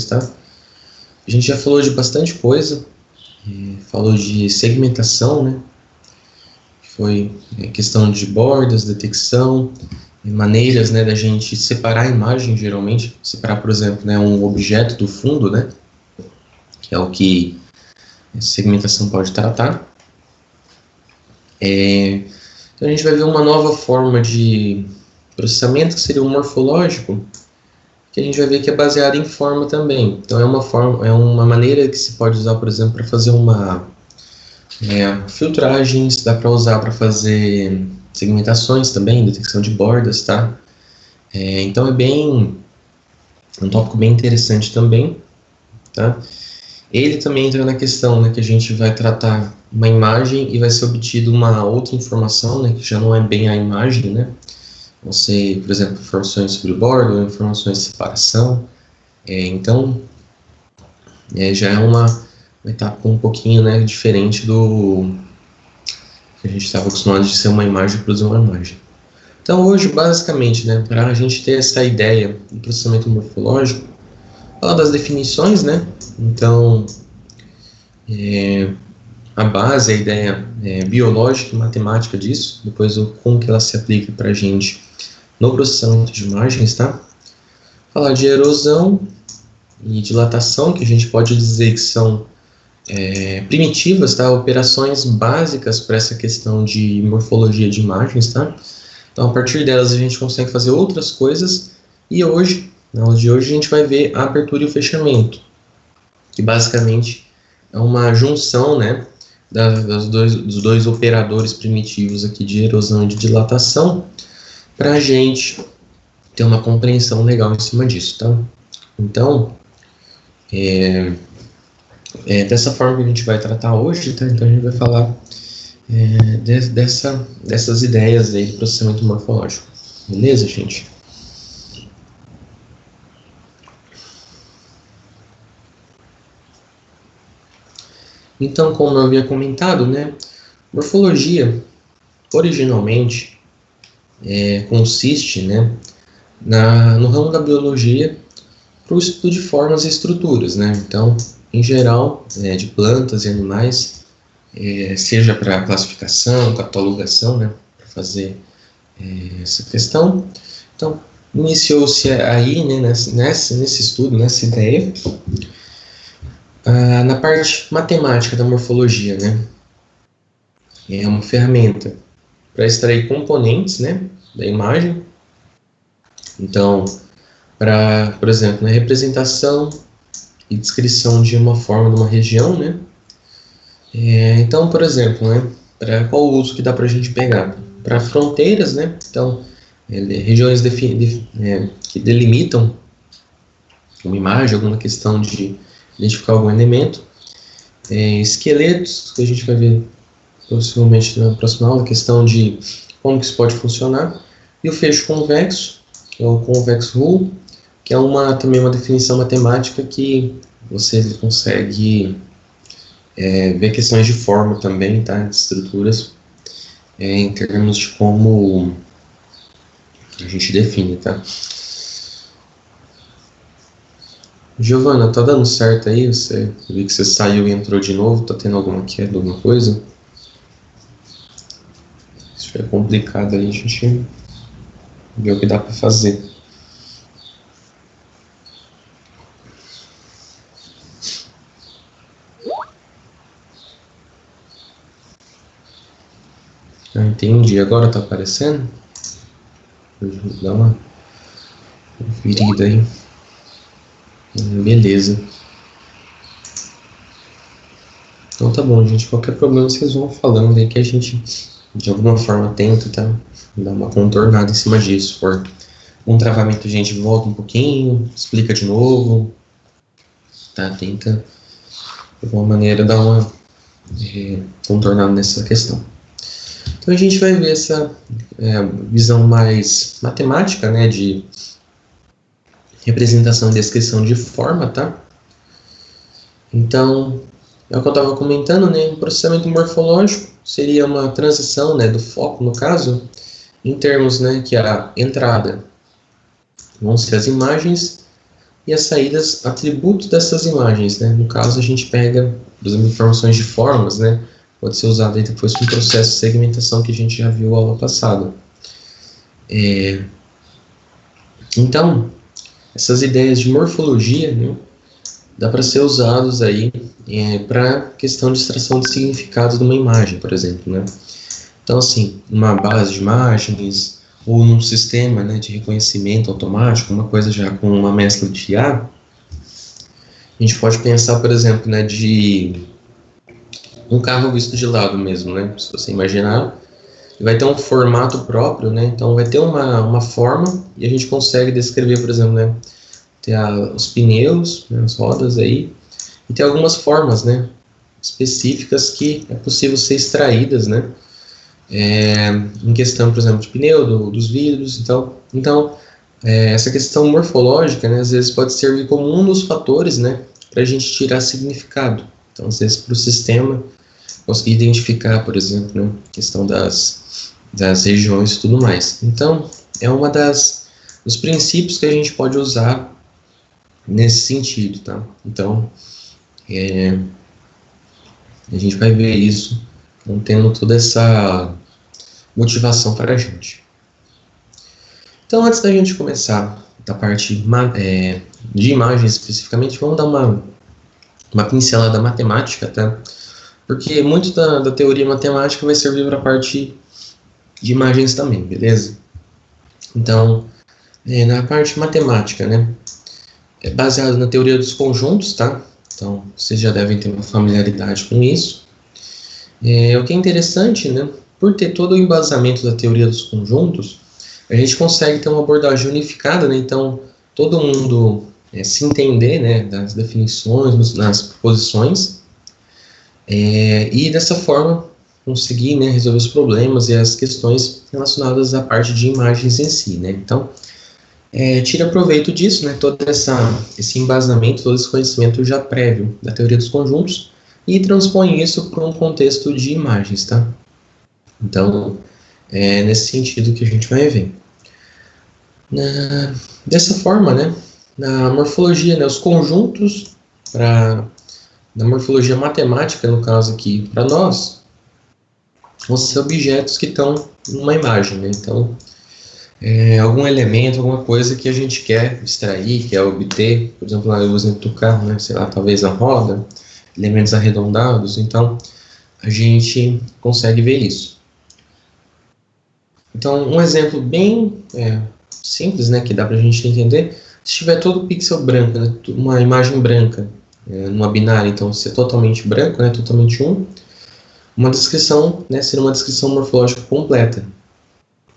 tá? A gente já falou de bastante coisa, falou de segmentação, né? Foi questão de bordas, detecção, maneiras, né, da gente separar a imagem, geralmente, separar, por exemplo, né, um objeto do fundo, né, que é o que a segmentação pode tratar. Então a gente vai ver uma nova forma de processamento, que seria o morfológico, que a gente vai ver que é baseado em forma também. Então é uma maneira que se pode usar, por exemplo, para fazer filtragens, dá para usar para fazer segmentações também, detecção de bordas, tá? Então um tópico bem interessante também, tá? Ele também entra na questão, né, que a gente vai tratar uma imagem e vai ser obtido uma outra informação, né, que já não é bem a imagem, né? Vão ser, por exemplo, informações sobre o bordo, ou informações de separação. Então, já é uma etapa um pouquinho, né, diferente do que a gente estava acostumado de ser uma imagem e produzir uma imagem. Então, hoje, basicamente, né, para a gente ter essa ideia do processamento morfológico, falar das definições, né? Então, a base, a ideia biológica e matemática disso, depois como que ela se aplica para a gente no processamento de imagens, tá? Falar de erosão e dilatação, que a gente pode dizer que são primitivas, tá? Operações básicas para essa questão de morfologia de imagens, tá? Então, a partir delas, a gente consegue fazer outras coisas, e hoje, na aula de hoje, a gente vai ver a abertura e o fechamento, que basicamente é uma junção, né, dos dois operadores primitivos aqui de erosão e de dilatação, para a gente ter uma compreensão legal em cima disso, tá? Então, dessa forma que a gente vai tratar hoje, tá? Então a gente vai falar dessas ideias aí do processamento morfológico. Beleza, gente? Então, como eu havia comentado, né, morfologia, originalmente, consiste, né, no ramo da biologia para o estudo de formas e estruturas, né? Então, em geral, de plantas e animais, seja para classificação, catalogação, né, para fazer essa questão. Então, iniciou-se aí, né, nesse estudo, nessa ideia, na parte matemática da morfologia, né? É uma ferramenta para extrair componentes, né, da imagem. Então, para, por exemplo, na representação e descrição de uma forma de uma região, né? Então, por exemplo, né, para qual uso que dá para a gente pegar? Para fronteiras, né? Então, regiões que delimitam uma imagem, alguma questão de identificar algum elemento. Esqueletos, que a gente vai ver possivelmente na próxima aula, a questão de como que isso pode funcionar. E o fecho convexo, que é o convex hull, que é também uma definição matemática que você consegue ver questões de forma também, tá? De estruturas, em termos de como a gente define, tá? Giovana, tá dando certo aí? Eu vi que você saiu e entrou de novo, tá tendo alguma queda, alguma coisa? Se estiver complicado aí, a gente vê o que dá para fazer. Entendi. Agora tá aparecendo? Deixa eu dar uma conferida aí. Beleza. Então tá bom, gente. Qualquer problema vocês vão falando aí que a gente, de alguma forma, tenta, tá? Dar uma contornada em cima disso. Se for um travamento, a gente volta um pouquinho, explica de novo, tá? Tenta, de alguma maneira, dar uma contornada nessa questão. Então a gente vai ver essa visão mais matemática, né, de representação e descrição de forma, tá? Então, é o que eu estava comentando, né, o processamento morfológico seria uma transição, né, do foco, no caso, em termos, né, que a entrada vão ser as imagens, e as saídas, atributos dessas imagens, né? No caso, a gente pega, por exemplo, informações de formas, né? Pode ser usado aí depois para um processo de segmentação que a gente já viu aula passada. Então, essas ideias de morfologia, né, dá para ser usados aí para questão de extração de significados de uma imagem, por exemplo, né? Então, assim, uma base de imagens ou num sistema, né, de reconhecimento automático, uma coisa já com uma mescla de IA, a gente pode pensar, por exemplo, né, de um carro visto de lado mesmo, né? Se você imaginar, vai ter um formato próprio, né? Então vai ter uma forma e a gente consegue descrever, por exemplo, né? Ter os pneus, né, as rodas aí, e ter algumas formas, né? Específicas que é possível ser extraídas, né? Em questão, por exemplo, de pneu, dos vidros, então essa questão morfológica, né? Às vezes pode servir como um dos fatores, né? Para a gente tirar significado. Então, às vezes, para o sistema conseguir identificar, por exemplo, né, a questão das regiões e tudo mais. Então, é uma dos princípios que a gente pode usar nesse sentido, tá? Então, a gente vai ver isso, então, tendo toda essa motivação para a gente. Então, antes da gente começar da parte de imagens especificamente, vamos dar uma pincelada matemática, tá? Porque muito da teoria matemática vai servir para a parte de imagens também, beleza? Então, na parte matemática, né? É baseado na teoria dos conjuntos, tá? Então, vocês já devem ter uma familiaridade com isso. O que é interessante, né? Por ter todo o embasamento da teoria dos conjuntos, a gente consegue ter uma abordagem unificada, né? Então, todo mundo se entender, né? Das definições, nas proposições, e dessa forma conseguir, né, resolver os problemas e as questões relacionadas à parte de imagens em si, né? Então, tira proveito disso, né, todo esse embasamento, todo esse conhecimento já prévio da teoria dos conjuntos e transpõe isso para um contexto de imagens, tá? Então, é nesse sentido que a gente vai ver. Dessa forma, né, na morfologia, né, os conjuntos na morfologia matemática, no caso aqui, para nós, vão ser objetos que estão numa imagem, né? Então, algum elemento, alguma coisa que a gente quer extrair, quer obter, por exemplo, lá o exemplo do carro, né? Sei lá, talvez a roda, elementos arredondados, então a gente consegue ver isso. Então, um exemplo bem simples, né, que dá para a gente entender, se tiver todo pixel branco, né, uma imagem branca, numa binária, então ser totalmente branco, né, totalmente uma descrição, né, seria uma descrição morfológica completa.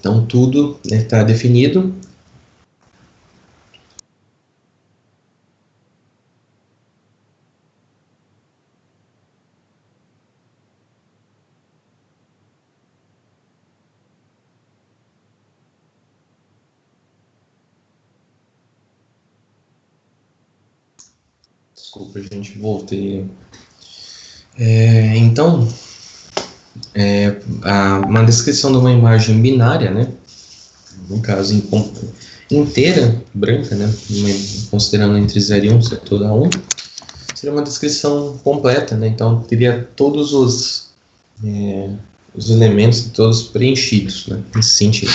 Então tudo está definido. Desculpa, gente, voltei. Então, uma descrição de uma imagem binária, né, no caso inteira, branca, né, considerando entre 0 e 1, ser toda 1, seria uma descrição completa, né, então teria todos os elementos todos preenchidos, né, nesse sentido.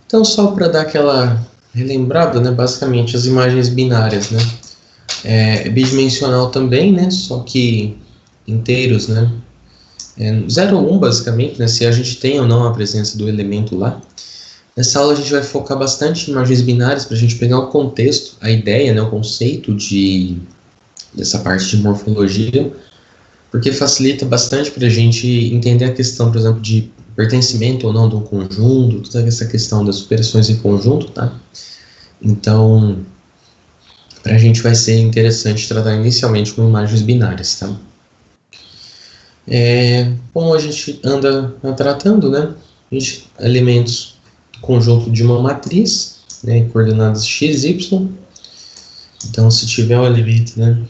Então, só para dar aquela relembrada, né, basicamente as imagens binárias, né, bidimensional também, né, só que inteiros, né, 0 ou 1 basicamente, né, se a gente tem ou não a presença do elemento lá. Nessa aula a gente vai focar bastante em imagens binárias para a gente pegar o contexto, a ideia, né, o conceito dessa parte de morfologia, porque facilita bastante para a gente entender a questão, por exemplo, de pertencimento ou não de um conjunto, toda essa questão das operações em conjunto, tá? Então, para a gente vai ser interessante tratar inicialmente com imagens binárias, tá? Como a gente anda tratando, né? Elementos do conjunto de uma matriz, né? Coordenadas x, y. Então, se tiver um elemento, né?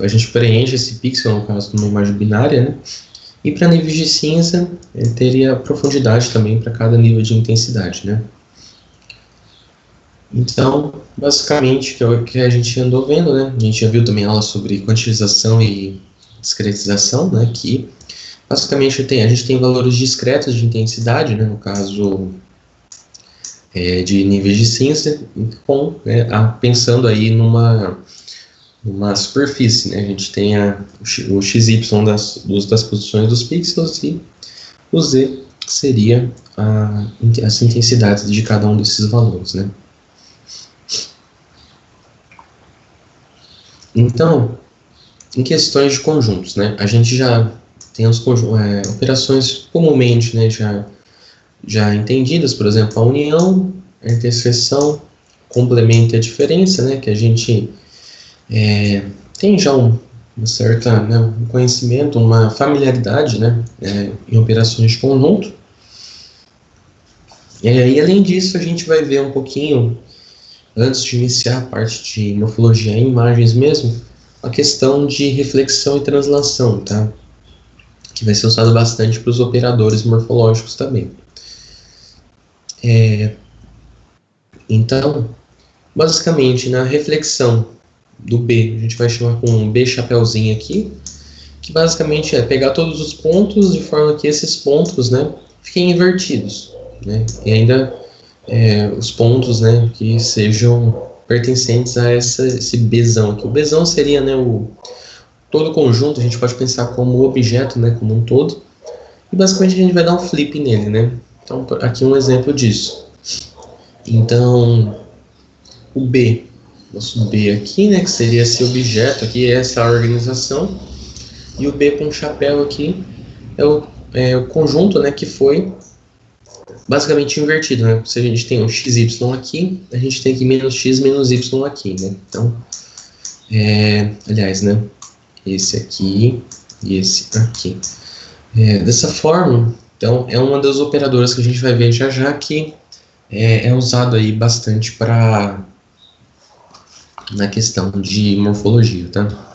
A gente preenche esse pixel, no caso de uma imagem binária, né? E para níveis de cinza, teria profundidade também para cada nível de intensidade, né? Então, basicamente, que é o que a gente andou vendo, né? A gente já viu também aula sobre quantização e discretização, né? Que basicamente a gente tem valores discretos de intensidade, né? No caso de níveis de ciência, com, pensando aí numa superfície, né? A gente tem o XY das posições dos pixels e o Z, que seria as intensidades de cada um desses valores, né? Então, em questões de conjuntos, né? A gente já tem as operações comumente, né? Já entendidas, por exemplo, a união, a interseção, complemento e a diferença, né? Que a gente tem já uma certa, né, um conhecimento, uma familiaridade, né, em operações de conjunto. E além disso, a gente vai ver um pouquinho, antes de iniciar a parte de morfologia em imagens mesmo, a questão de reflexão e translação, tá? Que vai ser usado bastante para os operadores morfológicos também. Então, basicamente, na reflexão do B, a gente vai chamar com um B chapeuzinho aqui, que basicamente é pegar todos os pontos de forma que esses pontos, né, fiquem invertidos, né, e ainda os pontos, né, que sejam pertencentes a esse Bzão aqui. O Bzão seria, né, todo o conjunto, a gente pode pensar como objeto, né, como um todo, e basicamente a gente vai dar um flip nele, né. Então, aqui um exemplo disso. Então, o B, nosso B aqui, né, que seria esse objeto aqui, essa organização, e o B com chapéu aqui é o conjunto, né, que foi basicamente invertido, né? Se a gente tem um XY aqui, a gente tem aqui menos X menos Y aqui, né? Então, aliás, né, esse aqui e esse aqui. Dessa forma, então, é uma das operadoras que a gente vai ver já que é usado aí bastante na questão de morfologia, tá?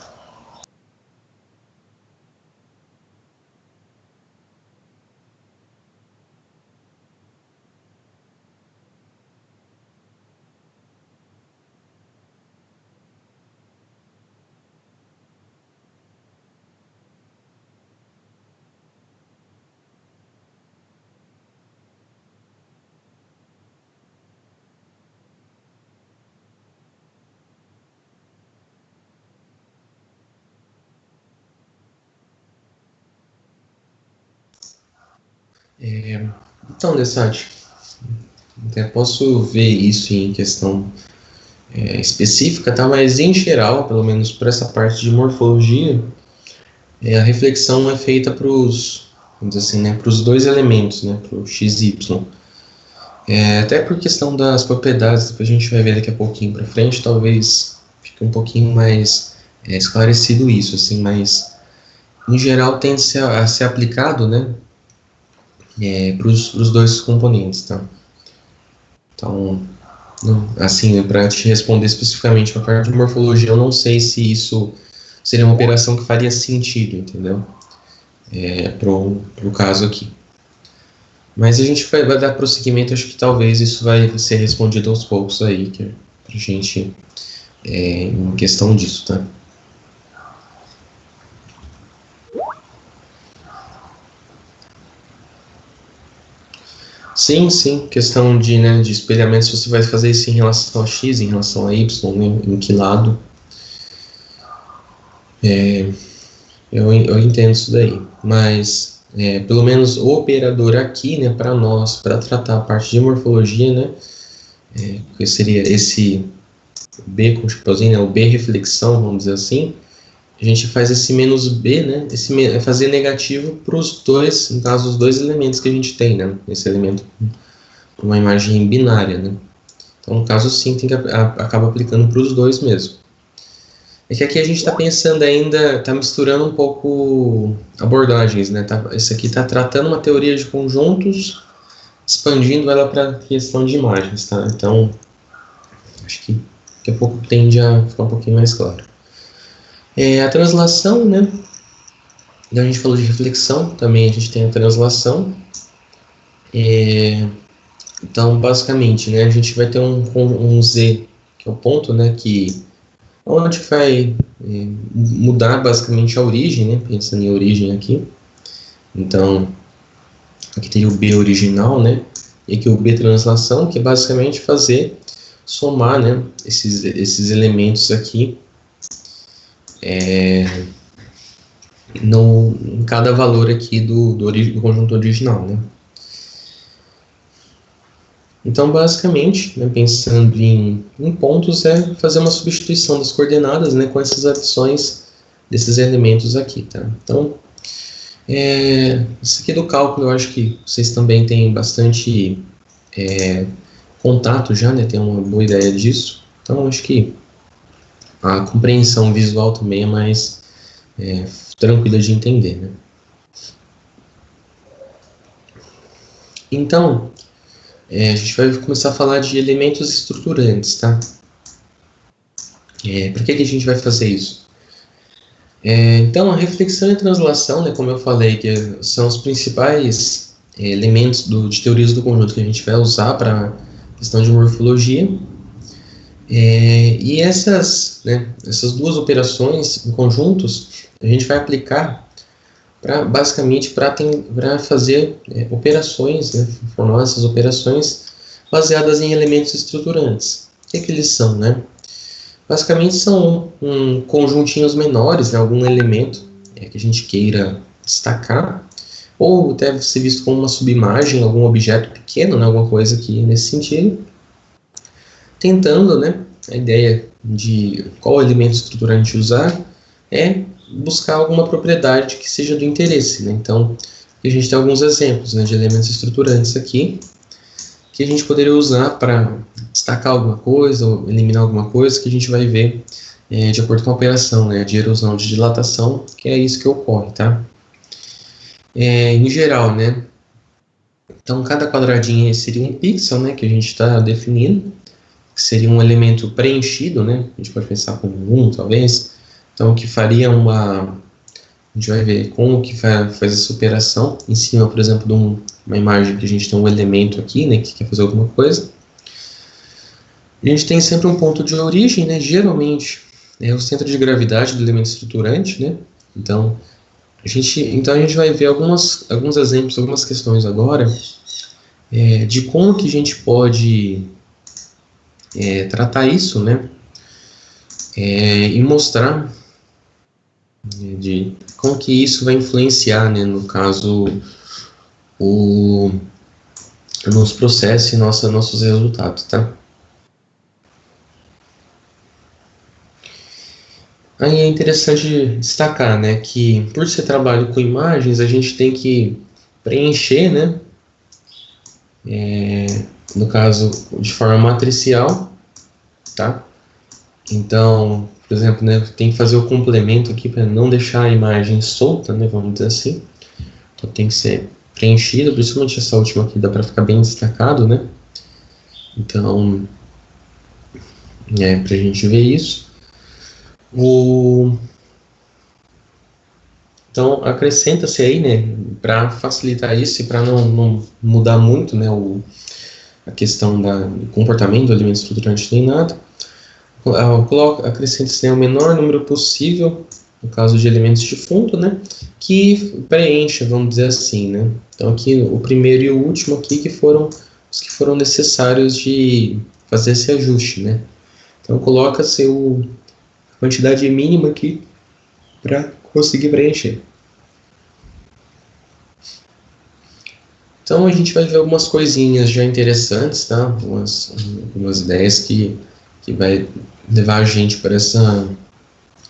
Então, Desante, até posso ver isso em questão específica, tá? Mas em geral, pelo menos para essa parte de morfologia, a reflexão é feita para os, vamos dizer assim, né, para os dois elementos, né, para o x e y. Até por questão das propriedades, que a gente vai ver daqui a pouquinho para frente, talvez fique um pouquinho mais esclarecido isso, assim, mas em geral tende a ser aplicado, né, para os dois componentes, tá? Então, assim, para te responder especificamente para a parte de morfologia, eu não sei se isso seria uma operação que faria sentido, entendeu? Pro caso aqui. Mas a gente vai dar prosseguimento, acho que talvez isso vai ser respondido aos poucos aí, que pra gente, em questão disso, tá? Sim, questão de espelhamento, se você vai fazer isso em relação a x, em relação a y, né, em que lado. Eu entendo isso daí, mas pelo menos o operador aqui, né, para nós, para tratar a parte de morfologia, né, que seria esse B com chapeuzinho, né, o B reflexão, vamos dizer assim, a gente faz esse menos B, né, fazer negativo para os dois, no caso, os dois elementos que a gente tem, né, esse elemento, uma imagem binária, né. Então, no caso, sim, acaba aplicando para os dois mesmo. É que aqui a gente está pensando ainda, está misturando um pouco abordagens, né? Esse aqui está tratando uma teoria de conjuntos, expandindo ela para a questão de imagens, tá? Então, acho que daqui a pouco tende a ficar um pouquinho mais claro. A translação, né? Então, a gente falou de reflexão, também a gente tem a translação. Então, basicamente, né, a gente vai ter um Z, que é o ponto, né, que onde vai mudar basicamente a origem, né, pensando em origem aqui. Então, aqui teria o B original, né, e aqui o B translação, que é basicamente somar, né, esses elementos aqui em cada valor aqui do conjunto original, né. Então, basicamente, né, pensando em pontos, é fazer uma substituição das coordenadas, né, com essas adições desses elementos aqui, tá? Então, isso aqui do cálculo, eu acho que vocês também têm bastante contato já, né, tem uma boa ideia disso. Então, acho que a compreensão visual também é mais tranquila de entender, né? Então, a gente vai começar a falar de elementos estruturantes, tá? Por que a gente vai fazer isso? Então, a reflexão e a translação, né, como eu falei, que são os principais elementos de teorias do conjunto que a gente vai usar para a questão de morfologia. E essas duas operações em conjuntos, a gente vai aplicar basicamente para fazer operações, né, formar essas operações baseadas em elementos estruturantes. O que eles são, né? Basicamente são conjuntinhos menores, né, algum elemento que a gente queira destacar, ou deve ser visto como uma subimagem, algum objeto pequeno, né, alguma coisa aqui nesse sentido, tentando, né, a ideia de qual elemento estruturante usar é buscar alguma propriedade que seja do interesse, né? Então, a gente tem alguns exemplos, né, de elementos estruturantes aqui, que a gente poderia usar para destacar alguma coisa ou eliminar alguma coisa, que a gente vai ver de acordo com a operação, né, de erosão, de dilatação, que é isso que ocorre, tá? Em geral, né, então cada quadradinho seria um pixel, né, que a gente está definindo, que seria um elemento preenchido, né, a gente pode pensar como talvez, então que faria a gente vai ver como que faz essa operação, em cima, por exemplo, de uma imagem que a gente tem um elemento aqui, né, que quer fazer alguma coisa. A gente tem sempre um ponto de origem, né, geralmente é o centro de gravidade do elemento estruturante, né, então a gente vai ver alguns exemplos, algumas questões agora, de como que a gente pode tratar isso, né, e mostrar de como que isso vai influenciar, né, no caso, nos processos e nossos resultados, tá? Aí é interessante destacar, né, que por ser trabalho com imagens, a gente tem que preencher, né, no caso, de forma matricial, tá? Então, por exemplo, né, tem que fazer o complemento aqui para não deixar a imagem solta, né, vamos dizer assim. Então tem que ser preenchido, principalmente essa última aqui dá para ficar bem destacado, né? Então, para a gente ver isso. Então, acrescenta-se aí, né, para facilitar isso e para não mudar muito, né, a questão do comportamento do elemento estruturante nem nada, acrescenta-se, né, o menor número possível, no caso de elementos de fundo, né, que preencha, vamos dizer assim, né. Então, aqui, o primeiro e o último aqui que foram os que foram necessários de fazer esse ajuste, né. Então, coloca-se a quantidade mínima aqui para conseguir preencher. Então a gente vai ver algumas coisinhas já interessantes, tá? Algumas ideias que vai levar a gente para essa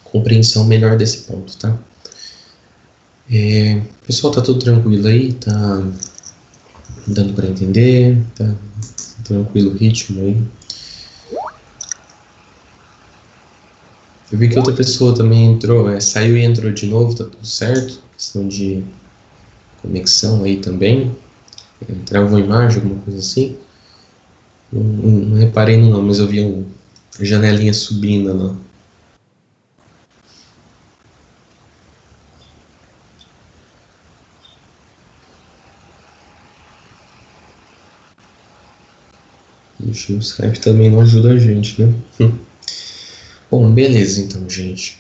compreensão melhor desse ponto, tá? Pessoal, tá tudo tranquilo aí? Tá dando para entender? Tá tranquilo o ritmo aí? Eu vi que outra pessoa também entrou, saiu e entrou de novo, tá tudo certo? Questão de conexão aí também. Travou a imagem, alguma coisa assim. Não reparei não, mas eu vi a janelinha subindo lá. Ixi, o Skype também não ajuda a gente, né? Bom, beleza, então, gente.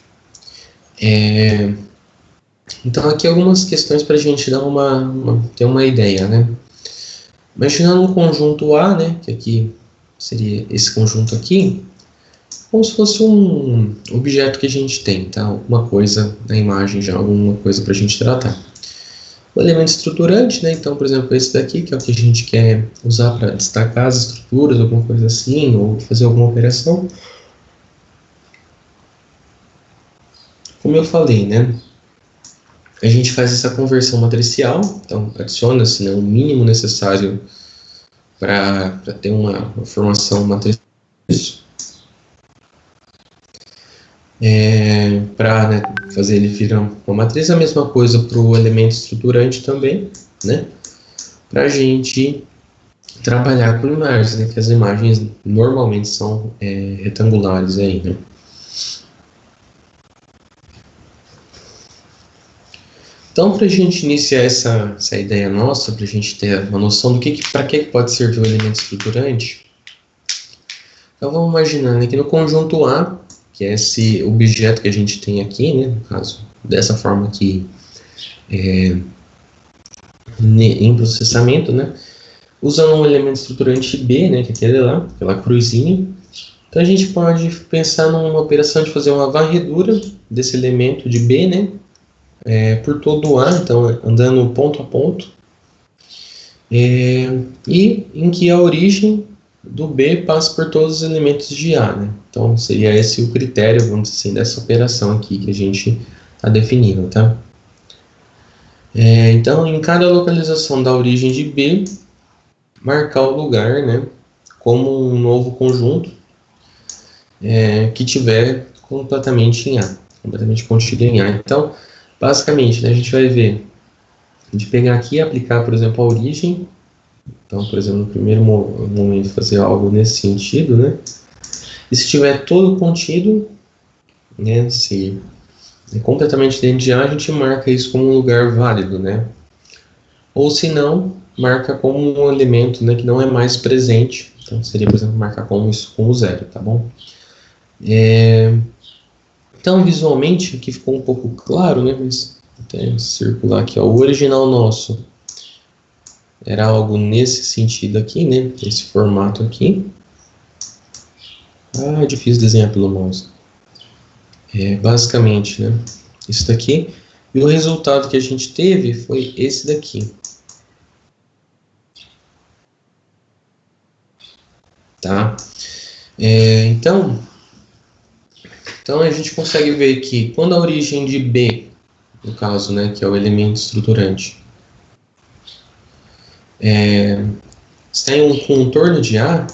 Então, aqui algumas questões para a gente dar ter uma ideia, né? Imaginando um conjunto A, né? Que aqui seria esse conjunto aqui, como se fosse um objeto que a gente tem, tá? Alguma coisa na imagem já, alguma coisa para a gente tratar. O elemento estruturante, né? Então, por exemplo, esse daqui, que é o que a gente quer usar para destacar as estruturas, alguma coisa assim, ou fazer alguma operação. Como eu falei, né? A gente faz essa conversão matricial, então adiciona-se, né, o mínimo necessário para ter uma formação matricial. Para, né, fazer ele virar uma matriz, a mesma coisa para o elemento estruturante também, né? Para a gente trabalhar com imagens, né? Que as imagens normalmente são retangulares aí, né? Então, para a gente iniciar essa ideia nossa, para a gente ter uma noção do para que pode servir o elemento estruturante, então vamos imaginar que no conjunto A, que é esse objeto que a gente tem aqui, né, no caso, dessa forma aqui, em processamento, né, usando um elemento estruturante B, né, que é aquele lá, aquela cruzinha. Então a gente pode pensar numa operação de fazer uma varredura desse elemento de B, né, por todo o A, então andando ponto a ponto, e em que a origem do B passa por todos os elementos de A, né? Então seria esse o critério, vamos dizer assim, dessa operação aqui que a gente está definindo, tá? Então, em cada localização da origem de B, marcar o lugar, né, como um novo conjunto que tiver completamente em A, completamente contido em A. Então, basicamente, né, a gente vai ver, de pegar aqui e aplicar, por exemplo, a origem. Então, por exemplo, no primeiro momento, fazer algo nesse sentido, né? E se tiver todo contido, né, se é completamente dentro de A, a gente marca isso como um lugar válido, né? Ou se não, marca como um elemento, né, que não é mais presente. Então, seria, por exemplo, marcar como isso como zero, tá bom? Então, visualmente, aqui ficou um pouco claro, né? Mas até circular aqui, ó, o original nosso era algo nesse sentido aqui, né? Esse formato aqui. É difícil desenhar pelo mouse. Basicamente, né? Isso daqui. E o resultado que a gente teve foi esse daqui. Tá? Então a gente consegue ver que quando a origem de B, no caso, né, que é o elemento estruturante, está em um contorno de A,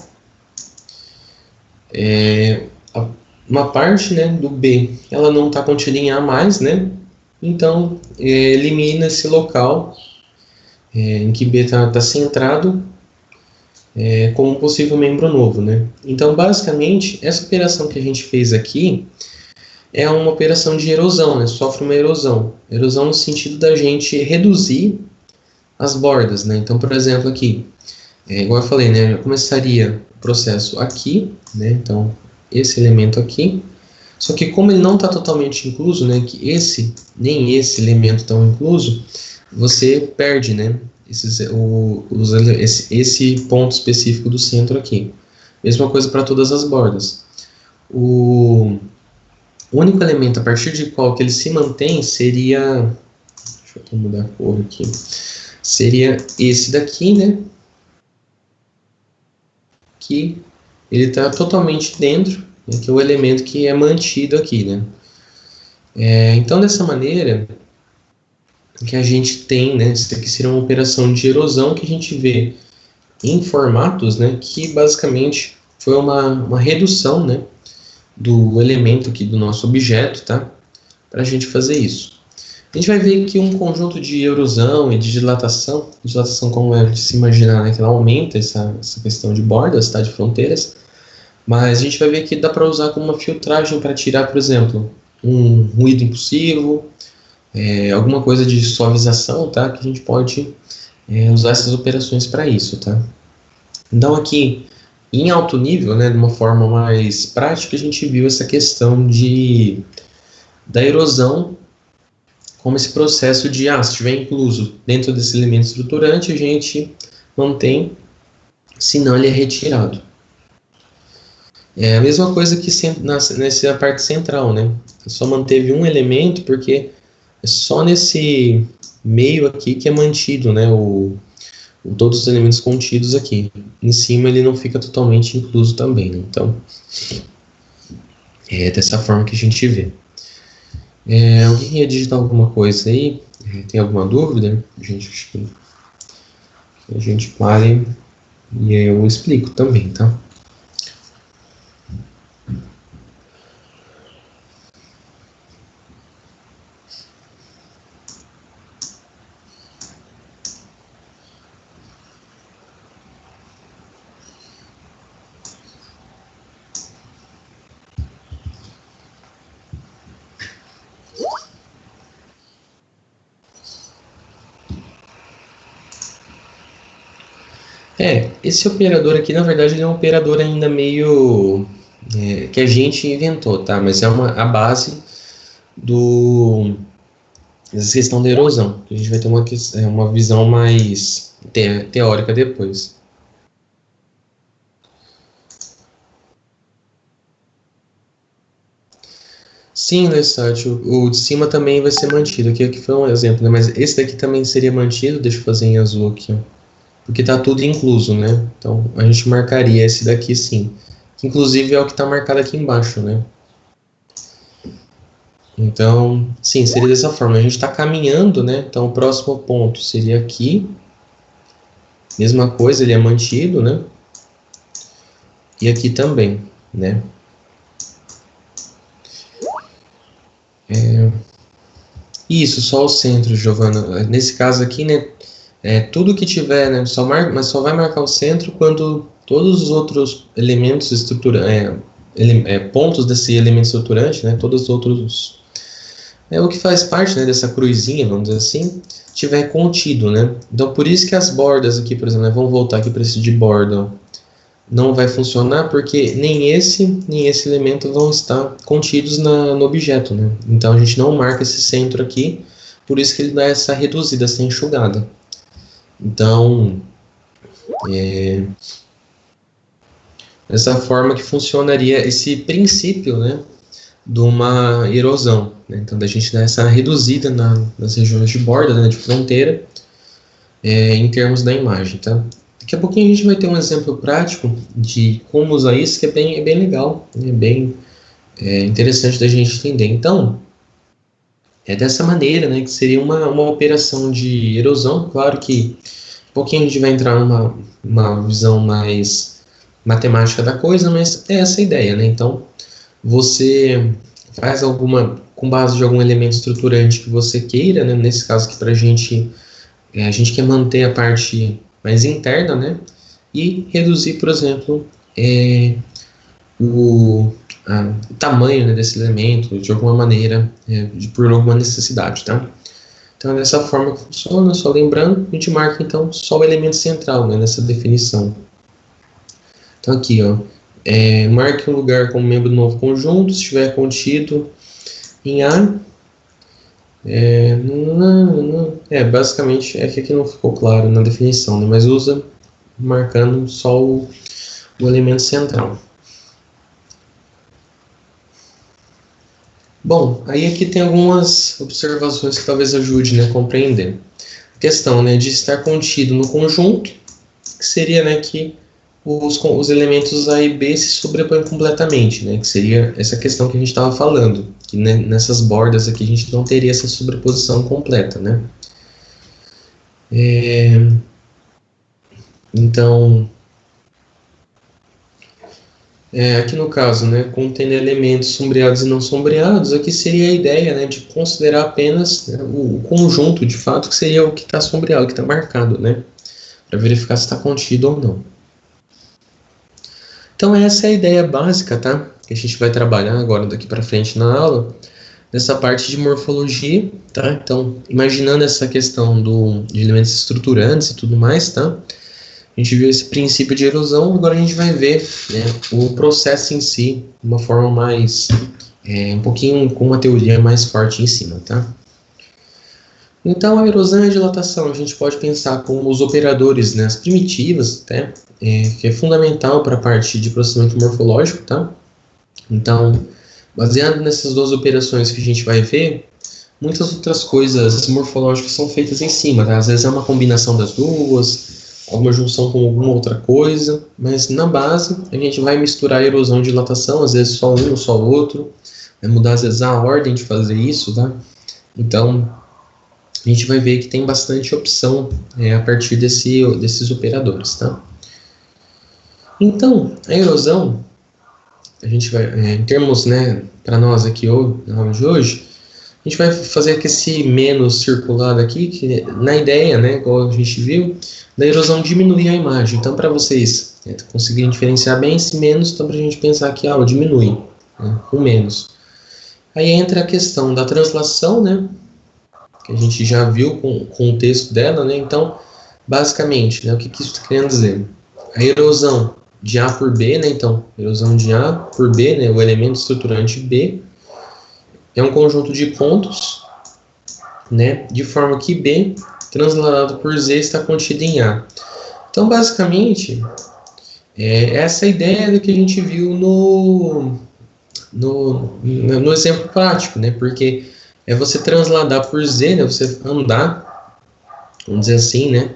uma parte, né, do B, ela não está contida em A mais, né? Então elimina esse local em que B está centrado como um possível membro novo, né? Então, basicamente, essa operação que a gente fez aqui é uma operação de erosão, né? Sofre uma erosão. Erosão no sentido da gente reduzir as bordas, né? Então, por exemplo, aqui, igual eu falei, né? Eu começaria o processo aqui, né? Então, esse elemento aqui. Só que como ele não está totalmente incluso, né? Que nem esse elemento estão incluso, você perde, né? Esse ponto específico do centro aqui. Mesma coisa para todas as bordas. O único elemento a partir de qual que ele se mantém seria... Deixa eu até mudar a cor aqui. Seria esse daqui, né? Que ele está totalmente dentro, né, que é o elemento que é mantido aqui, né? Então, dessa maneira que a gente tem, né, isso aqui seria uma operação de erosão que a gente vê em formatos, né, que basicamente foi uma redução, né, do elemento aqui do nosso objeto, tá, para a gente fazer isso. A gente vai ver aqui um conjunto de erosão e de dilatação como é de se imaginar, né, que ela aumenta essa questão de bordas, tá, de fronteiras, mas a gente vai ver que dá para usar como uma filtragem para tirar, por exemplo, um ruído impulsivo, alguma coisa de suavização, tá? Que a gente pode usar essas operações para isso, tá? Então aqui Em alto nível, né, de uma forma mais prática, a gente viu essa questão da erosão como esse processo de, se estiver incluso dentro desse elemento estruturante, a gente mantém, senão ele é retirado. É a mesma coisa que nessa parte central, né? Só manteve um elemento porque é só nesse meio aqui que é mantido, né? Todos os elementos contidos aqui. Em cima ele não fica totalmente incluso também, né? Então, é dessa forma que a gente vê. Alguém ia digitar alguma coisa aí? Tem alguma dúvida? Acho que a gente pare e eu explico também, tá? Esse operador aqui, na verdade, ele é um operador ainda meio que a gente inventou, tá? Mas é a base dessa questão da erosão. A gente vai ter uma visão mais teórica depois. Sim, Lestat, o de cima também vai ser mantido. Aqui foi um exemplo, né? Mas esse daqui também seria mantido. Deixa eu fazer em azul aqui, ó. Porque está tudo incluso, né? Então a gente marcaria esse daqui sim. Que inclusive é o que está marcado aqui embaixo, né? Então, sim, seria dessa forma. A gente está caminhando, né? Então o próximo ponto seria aqui. Mesma coisa, ele é mantido, né? E aqui também, né? Isso, só o centro, Giovana. Nesse caso aqui, né? Tudo que tiver, né? Mas só vai marcar o centro quando todos os outros elementos pontos desse elemento estruturante, né? Todos os outros o que faz parte, né, dessa cruzinha, vamos dizer assim, tiver contido, né? Então por isso que as bordas aqui, por exemplo, né, vamos voltar aqui para esse de borda, ó, não vai funcionar porque nem esse elemento vão estar contidos no objeto, né? Então a gente não marca esse centro aqui, por isso que ele dá essa reduzida, essa enxugada. Então, dessa forma que funcionaria esse princípio, né, de uma erosão, né? Então da gente dar essa reduzida nas regiões de borda, né, de fronteira, em termos da imagem, tá? Daqui a pouquinho a gente vai ter um exemplo prático de como usar isso, que é bem legal, é bem interessante da gente entender. Então, é dessa maneira, né, que seria uma operação de erosão. Claro que um pouquinho a gente vai entrar numa visão mais matemática da coisa, mas é essa a ideia, né? Então, você faz com base de algum elemento estruturante que você queira, né? Nesse caso aqui para a gente quer manter a parte mais interna, né? E reduzir, por exemplo, o tamanho, né, desse elemento de alguma maneira, por alguma necessidade, tá? Então é dessa forma que funciona. Só lembrando, a gente marca então só o elemento central, né, nessa definição. Então aqui, ó, marque um lugar como membro do novo conjunto, se estiver contido em A. Basicamente é que aqui não ficou claro na definição, né, mas usa marcando só o elemento central. Bom, aí aqui tem algumas observações que talvez ajude, né, a compreender. A questão, né, de estar contido no conjunto, que seria, né, que os elementos A e B se sobrepõem completamente, né, que seria essa questão que a gente estava falando, que, né, nessas bordas aqui a gente não teria essa sobreposição completa, né. Então, aqui no caso, né, contendo elementos sombreados e não sombreados, aqui seria a ideia, né, de considerar apenas, né, o conjunto, de fato, que seria o que está sombreado, que está marcado, né, para verificar se está contido ou não. Então essa é a ideia básica, tá, que a gente vai trabalhar agora daqui para frente na aula, nessa parte de morfologia, tá. Então, imaginando essa questão de elementos estruturantes e tudo mais, tá, A gente viu esse princípio de erosão, agora a gente vai ver, né, o processo em si, de uma forma mais, um pouquinho com uma teoria mais forte em cima, tá? Então, a erosão e a dilatação, a gente pode pensar como os operadores, né, as primitivas, tá? Que é fundamental para a parte de processamento morfológico, tá? Então, baseado nessas duas operações que a gente vai ver, muitas outras coisas morfológicas são feitas em cima, tá? Às vezes é uma combinação das duas, alguma junção com alguma outra coisa, mas na base a gente vai misturar erosão e dilatação, às vezes só um ou só outro, vai mudar às vezes a ordem de fazer isso, tá? Então, a gente vai ver que tem bastante opção a partir desses operadores, tá? Então, a erosão, a gente vai, em termos, né, para nós aqui na aula de hoje, a gente vai fazer aqui esse menos circulado aqui, que na ideia, né, igual a gente viu, da erosão diminuir a imagem. Então, para vocês conseguirem diferenciar bem esse menos, então para a gente pensar que diminui, né, com menos. Aí entra a questão da translação, né, que a gente já viu com o texto dela, né, então, basicamente, né, o que isso está querendo dizer? A erosão de A por B, né, então, erosão de A por B, né, o elemento estruturante B, é um conjunto de pontos, né, de forma que B, transladado por Z, está contido em A. Então, basicamente, essa ideia do que a gente viu no exemplo prático, né, porque é você transladar por Z, né, você andar, vamos dizer assim, né,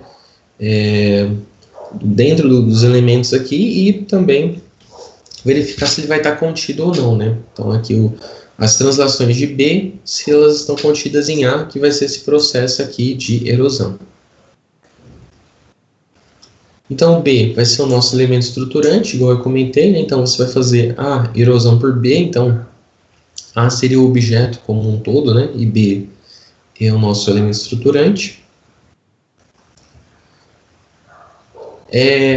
dentro dos elementos aqui e também verificar se ele vai estar contido ou não, né. Então, aqui as translações de B, se elas estão contidas em A, que vai ser esse processo aqui de erosão. Então, B vai ser o nosso elemento estruturante, igual eu comentei, né? Então, você vai fazer A erosão por B, então A seria o objeto como um todo, né? E B é o nosso elemento estruturante.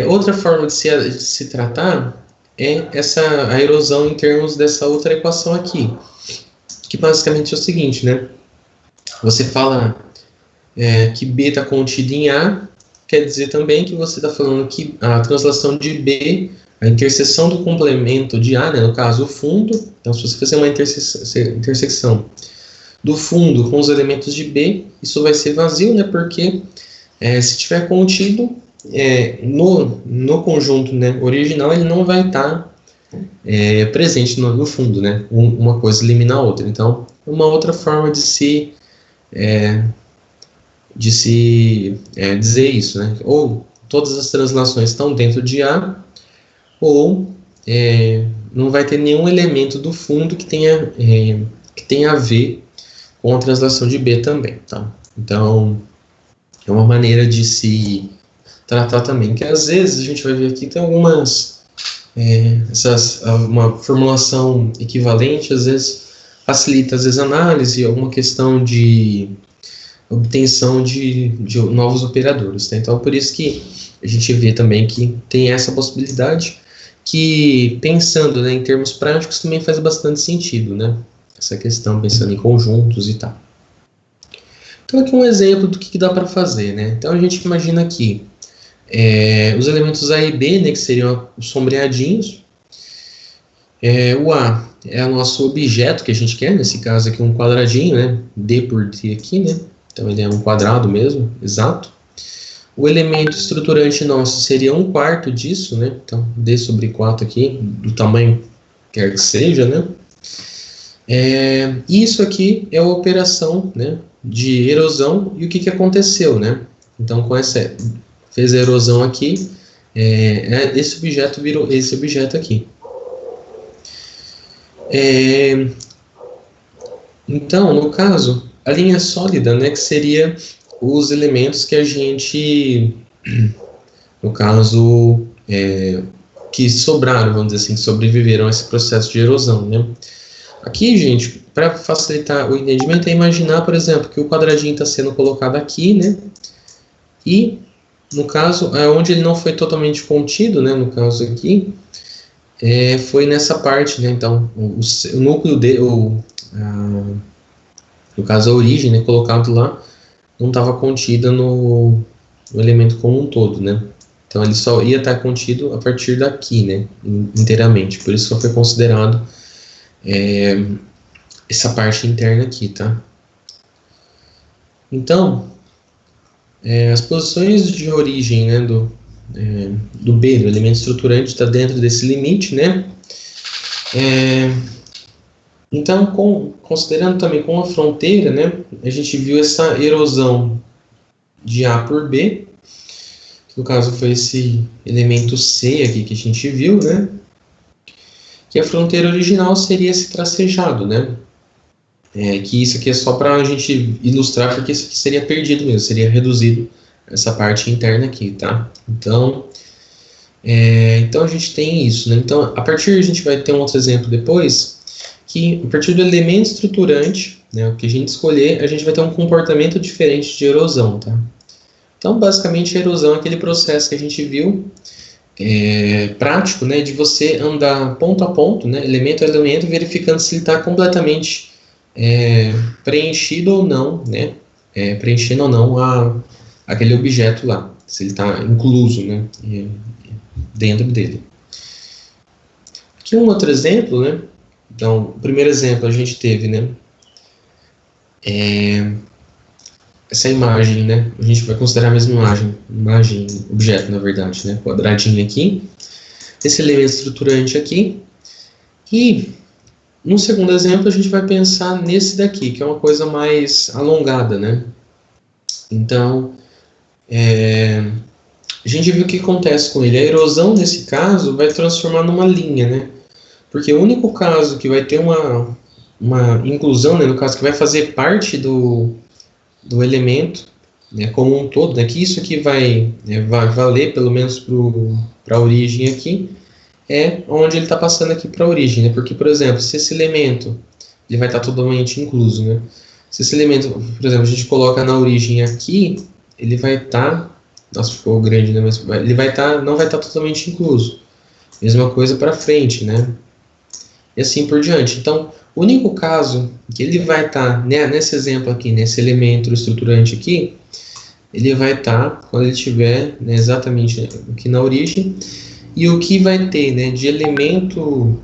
Outra forma de se tratar é a erosão em termos dessa outra equação aqui, que basicamente é o seguinte, né? Você fala que B está contido em A, quer dizer também que você está falando que a translação de B, a interseção do complemento de A, né, no caso o fundo, então se você fizer uma intersecção do fundo com os elementos de B, isso vai ser vazio, né, porque se tiver contido no conjunto, né, original, ele não vai estar presente no fundo, né? Uma coisa elimina a outra. Então, uma outra forma de se dizer isso, né? Ou todas as translações estão dentro de A, ou não vai ter nenhum elemento do fundo que tenha a ver com a translação de B também, tá? Então, é uma maneira de se tratar também, que às vezes a gente vai ver aqui tem algumas uma formulação equivalente, às vezes facilita às vezes a análise, alguma questão de obtenção de novos operadores, tá? Então, por isso que a gente vê também que tem essa possibilidade, que pensando, né, em termos práticos também faz bastante sentido, né? Essa questão, pensando em conjuntos e tal. Então, aqui um exemplo do que dá para fazer, né? Então, a gente imagina aqui os elementos A e B, né, que seriam os sombreadinhos. O A é o nosso objeto que a gente quer, nesse caso aqui um quadradinho, né, D por D aqui, né, então ele é um quadrado mesmo, exato. O elemento estruturante nosso seria 1/4 disso, né, então D sobre 4 aqui, do tamanho que quer que seja, né. Isso aqui é a operação, né, de erosão, e o que aconteceu, né, então com fez a erosão aqui, esse objeto virou esse objeto aqui. Então, no caso, a linha sólida, né, que seria os elementos que a gente, no caso, que sobraram, vamos dizer assim, que sobreviveram a esse processo de erosão, né. Aqui, gente, para facilitar o entendimento, é imaginar, por exemplo, que o quadradinho está sendo colocado aqui, né, e no caso, onde ele não foi totalmente contido, né, no caso aqui, foi nessa parte, né, então, o núcleo no caso a origem, né, colocado lá, não estava contida no elemento como um todo, né. Então ele só ia estar contido a partir daqui, né, inteiramente. Por isso só foi considerado essa parte interna aqui, tá? Então, as posições de origem, né, do B, do elemento estruturante, está dentro desse limite, né? Então, considerando também com a fronteira, né, a gente viu essa erosão de A por B, que no caso foi esse elemento C aqui que a gente viu, né? Que a fronteira original seria esse tracejado, né? Que isso aqui é só para a gente ilustrar, porque isso aqui seria perdido mesmo, seria reduzido essa parte interna aqui, tá? Então, então a gente tem isso, né? Então, a partir, a gente vai ter um outro exemplo depois, que a partir do elemento estruturante, né, o que a gente escolher, a gente vai ter um comportamento diferente de erosão, tá? Então, basicamente, a erosão é aquele processo que a gente viu, prático, né, de você andar ponto a ponto, né, elemento a elemento, verificando se ele está completamente preenchido ou não, né, preenchendo ou não aquele objeto lá, se ele está incluso, né, dentro dele. Aqui um outro exemplo, né, então, o primeiro exemplo a gente teve, né, essa imagem, né, a gente vai considerar a mesma imagem, objeto, na verdade, né, quadradinho aqui, esse elemento estruturante aqui, e no segundo exemplo a gente vai pensar nesse daqui, que é uma coisa mais alongada, né, então, a gente viu o que acontece com ele, a erosão nesse caso vai transformar numa linha, né, porque o único caso que vai ter uma inclusão, né, no caso que vai fazer parte do elemento, né, como um todo, né, que isso aqui vai valer pelo menos para a origem aqui, onde ele está passando aqui para a origem, né, porque, por exemplo, se esse elemento ele vai estar totalmente incluso, né, se esse elemento, por exemplo, a gente coloca na origem aqui, ele vai estar, nossa, ficou grande, né, mas ele não vai estar totalmente incluso, mesma coisa para frente, né, e assim por diante. Então, o único caso que ele vai estar, né, nesse exemplo aqui, nesse elemento estruturante aqui, ele vai estar quando ele estiver, né, exatamente aqui na origem, e o que vai ter, né, de elemento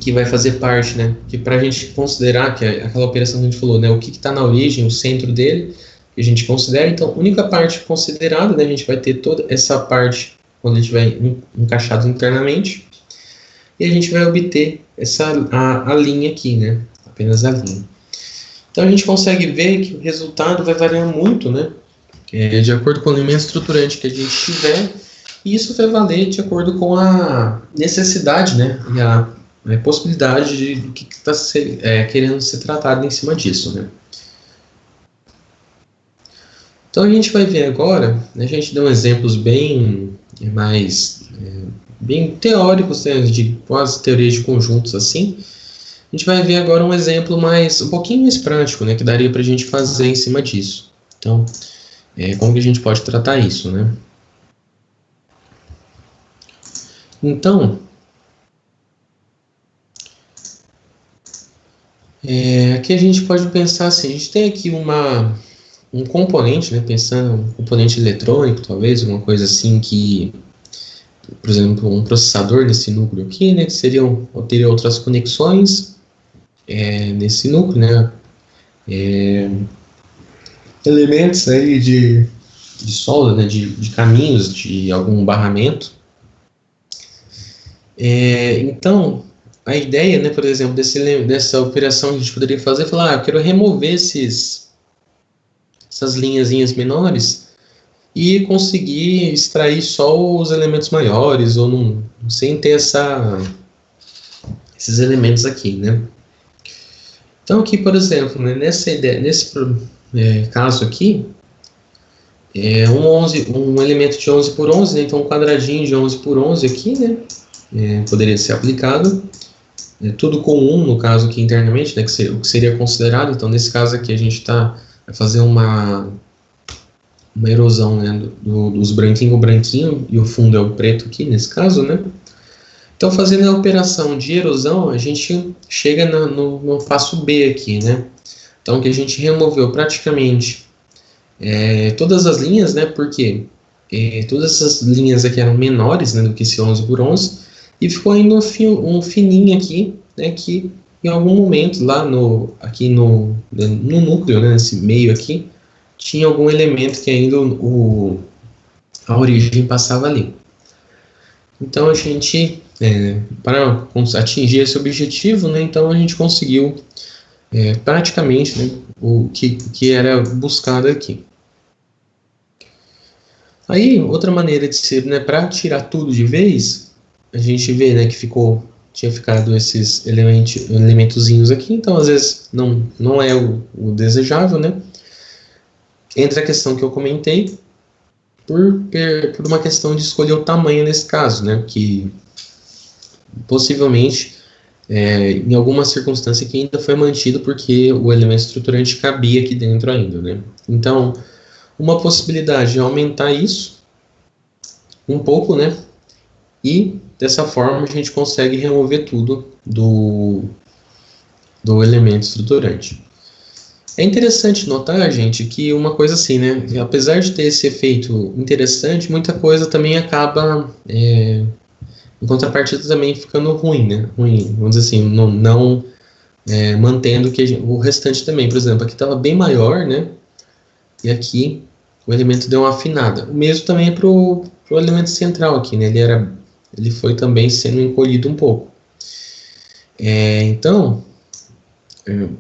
que vai fazer parte, né, que para a gente considerar, que é aquela operação que a gente falou, né, o que está na origem, o centro dele, que a gente considera, então, a única parte considerada, né, a gente vai ter toda essa parte quando ele estiver encaixado internamente, e a gente vai obter a linha aqui, né? Apenas a linha. Então a gente consegue ver que o resultado vai variar muito, né? De acordo com o elemento estruturante que a gente tiver, e isso vai valer de acordo com a necessidade, né? E a possibilidade do que está querendo ser tratado em cima disso, né? Então a gente vai ver agora, né, a gente deu exemplos bem teóricos, né, de quase teorias de conjuntos assim. A gente vai ver agora um exemplo um pouquinho mais prático, né, que daria para a gente fazer em cima disso. Então, como que a gente pode tratar isso, né? Então, aqui a gente pode pensar assim, a gente tem aqui um componente, né, pensando um componente eletrônico, talvez, uma coisa assim que, por exemplo, um processador nesse núcleo aqui, né, que teria outras conexões nesse núcleo, né, elementos aí de solda, né, de caminhos, de algum barramento. Então, a ideia, né, por exemplo, dessa operação que a gente poderia fazer é falar, eu quero remover essas linhazinhas menores e conseguir extrair só os elementos maiores, ou sem ter esses elementos aqui, né? Então aqui, por exemplo, né, nesse caso aqui, um elemento de 11 por 11, né, então um quadradinho de 11 por 11 aqui, né, poderia ser aplicado, tudo com 1, no caso aqui internamente, né, o que seria considerado. Então nesse caso aqui a gente vai fazer uma erosão, né, dos branquinho, e o fundo é o preto aqui, nesse caso, né. Então, fazendo a operação de erosão, a gente chega no passo B aqui, né. Então, que a gente removeu praticamente todas as linhas, né, porque todas essas linhas aqui eram menores, né, do que esse 11 por 11, e ficou ainda um fininho aqui, né, que em algum momento lá aqui no núcleo, né, nesse meio aqui, tinha algum elemento que ainda a origem passava ali. Então a gente, para atingir esse objetivo, né, então a gente conseguiu praticamente, né, o que era buscado aqui. Aí, outra maneira de ser, né, para tirar tudo de vez, a gente vê, né, que tinha ficado esses elementozinhos aqui, então às vezes não é o desejável, né? Entra a questão que eu comentei, por uma questão de escolher o tamanho nesse caso, né? Que possivelmente, em alguma circunstância que ainda foi mantido porque o elemento estruturante cabia aqui dentro ainda, né? Então, uma possibilidade é aumentar isso um pouco, né? E dessa forma a gente consegue remover tudo do elemento estruturante. É interessante notar, gente, que uma coisa assim, né? Apesar de ter esse efeito interessante, muita coisa também acaba, em contrapartida, também ficando ruim, né? Ruim, vamos dizer assim, não mantendo o restante também. Por exemplo, aqui estava bem maior, né? E aqui o elemento deu uma afinada. O mesmo também é para o elemento central aqui, né? Ele foi também sendo encolhido um pouco. Então,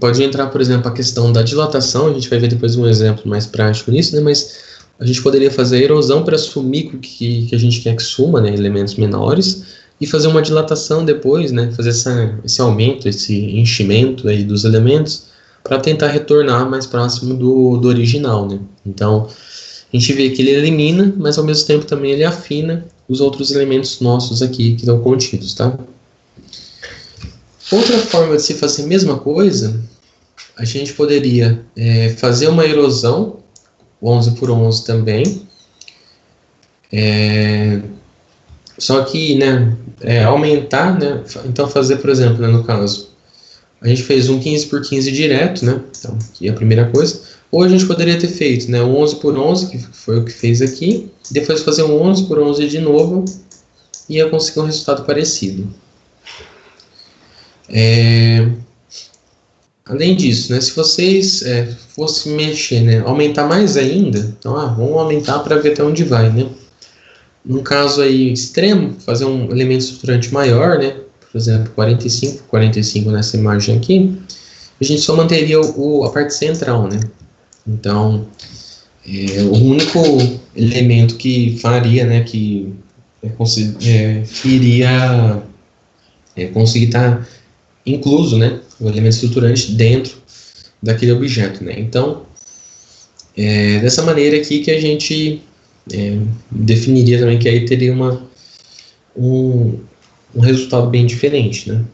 pode entrar, por exemplo, a questão da dilatação. A gente vai ver depois um exemplo mais prático nisso, né? Mas a gente poderia fazer a erosão para sumir o que a gente quer que suma, né? Elementos menores, e fazer uma dilatação depois, né? Fazer esse aumento, esse enchimento aí dos elementos, para tentar retornar mais próximo do original, né? Então, a gente vê que ele elimina, mas ao mesmo tempo também ele afina os outros elementos nossos aqui que estão contidos, tá? Outra forma de se fazer a mesma coisa, a gente poderia fazer uma erosão, 11 por 11 também, só que, né, aumentar, né, então fazer, por exemplo, né, no caso, a gente fez um 15 por 15 direto, né, então, aqui é a primeira coisa, ou a gente poderia ter feito, né, um 11 por 11, que foi o que fez aqui, depois fazer um 11 por 11 de novo, e ia conseguir um resultado parecido. Além disso, né, se vocês fossem mexer, né, aumentar mais ainda, então vamos aumentar para ver até onde vai, né? Num caso aí extremo, fazer um elemento estruturante maior, né, por exemplo, 45 nessa imagem aqui, a gente só manteria a parte central, né? Então, o único elemento que faria, né, que iria conseguir estar incluso, né, o elemento estruturante dentro daquele objeto, né. Então, dessa maneira aqui que a gente definiria também que aí teria um resultado bem diferente, né.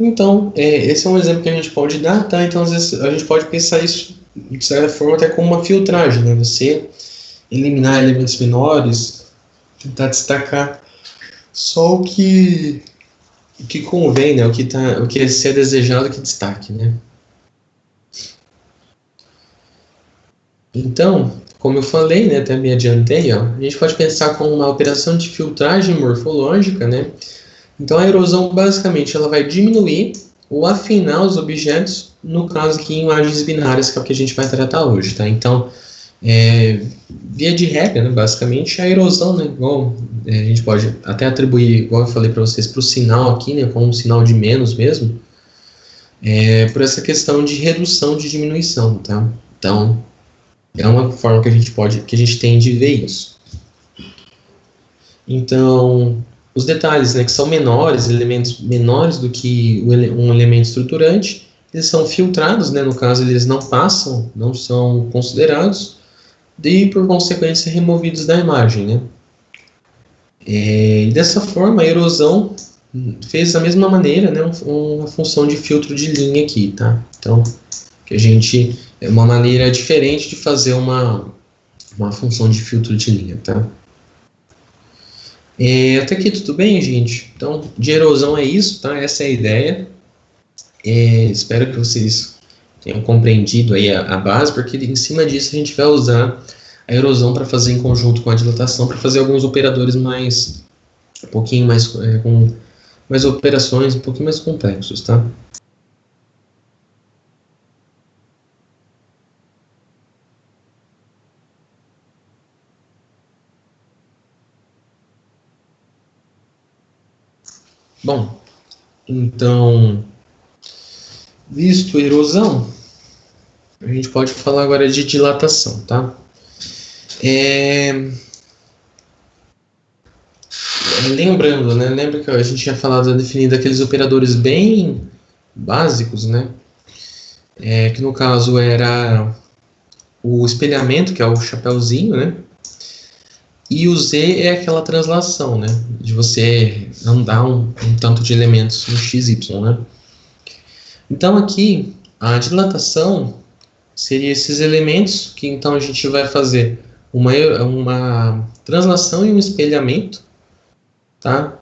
Então, esse é um exemplo que a gente pode dar, tá? Então, às vezes, a gente pode pensar isso, de certa forma, até como uma filtragem, né? Você eliminar elementos menores, tentar destacar só o que convém, né? O que é ser desejado que destaque, né? Então, como eu falei, né, até me adiantei, ó, a gente pode pensar como uma operação de filtragem morfológica, né? Então, a erosão, basicamente, ela vai diminuir ou afinar os objetos, no caso aqui, em imagens binárias, que é o que a gente vai tratar hoje, tá? Então, via de regra, né, basicamente, a erosão, né, igual a gente pode até atribuir, igual eu falei para vocês, para o sinal aqui, né, como um sinal de menos mesmo, por essa questão de redução de diminuição, tá? Então, é uma forma que a gente tem de ver isso. Então, os detalhes, né, que são menores, elementos menores do que um elemento estruturante, eles são filtrados, né, no caso eles não passam, não são considerados, e por consequência removidos da imagem, né. E dessa forma a erosão fez da mesma maneira, né, uma função de filtro de linha aqui, tá. Então, que a gente é uma maneira diferente de fazer uma função de filtro de linha, tá. Até aqui tudo bem, gente? Então, de erosão é isso, tá? Essa é a ideia. Espero que vocês tenham compreendido aí a base, porque em cima disso a gente vai usar a erosão para fazer em conjunto com a dilatação, para fazer alguns operadores mais, um pouquinho mais, com mais operações um pouquinho mais complexos, tá? Bom, então, visto a erosão, a gente pode falar agora de dilatação, tá? Lembrando, né? Lembra que a gente tinha falado, definido aqueles operadores bem básicos, né? Que no caso era o espelhamento, que é o chapéuzinho, né? E o Z é aquela translação, né? De você andar um tanto de elementos no XY, né? Então aqui, a dilatação seria esses elementos que então a gente vai fazer uma translação e um espelhamento, tá?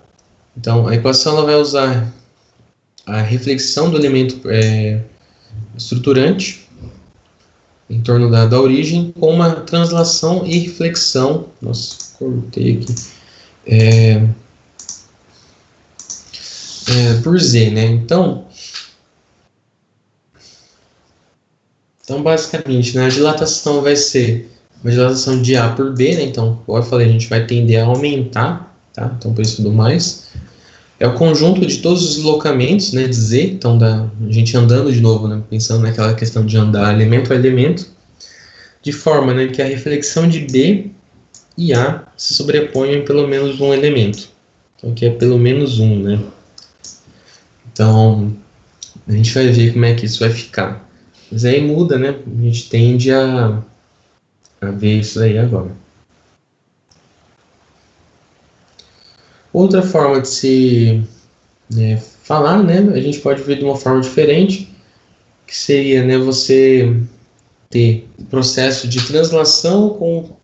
Então a equação ela vai usar a reflexão do elemento estruturante em torno da origem com uma translação e reflexão. Nossa, cortei aqui. Por Z, né? Então basicamente, né, a dilatação vai ser uma dilatação de A por B, né? Então, como eu falei, a gente vai tender a aumentar, tá? Então, por isso do mais. É o conjunto de todos os deslocamentos, né, de Z, então a gente andando de novo, né, pensando naquela questão de andar elemento a elemento, de forma, né, que a reflexão de B e A se sobreponham em pelo menos um elemento. Então, aqui é pelo menos um, né? Então, a gente vai ver como é que isso vai ficar. Mas aí muda, né? A gente tende a ver isso aí agora. Outra forma de se falar, né? A gente pode ver de uma forma diferente, que seria, né, você ter o processo de translação com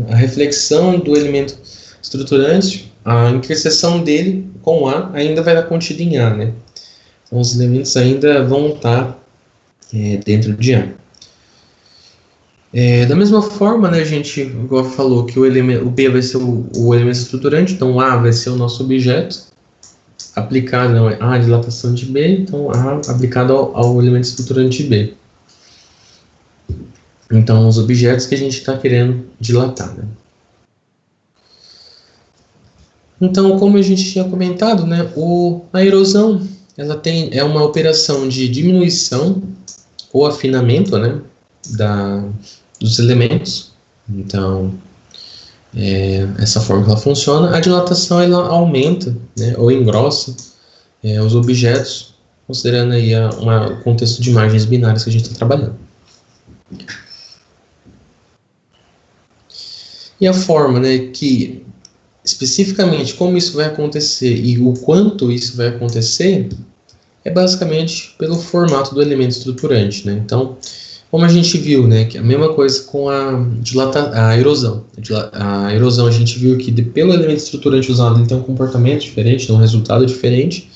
a reflexão do elemento estruturante, a interseção dele com A ainda vai estar contida em A, né? Então, os elementos ainda vão estar dentro de A. Da mesma forma, né, a gente igual falou que o B vai ser o elemento estruturante, então A vai ser o nosso objeto, aplicado à dilatação de B, então A aplicado ao elemento estruturante B. Então, os objetos que a gente está querendo dilatar, né? Então, como a gente tinha comentado, né, a erosão ela é uma operação de diminuição ou afinamento, né, dos elementos. Então, essa forma que ela funciona. A dilatação ela aumenta, né, ou engrossa os objetos, considerando aí o contexto de imagens binárias que a gente está trabalhando. E a forma, né, que especificamente como isso vai acontecer e o quanto isso vai acontecer é basicamente pelo formato do elemento estruturante, né? Então, como a gente viu, né, que a mesma coisa com a erosão. A erosão a gente viu que pelo elemento estruturante usado ele tem um comportamento diferente, tem um resultado diferente.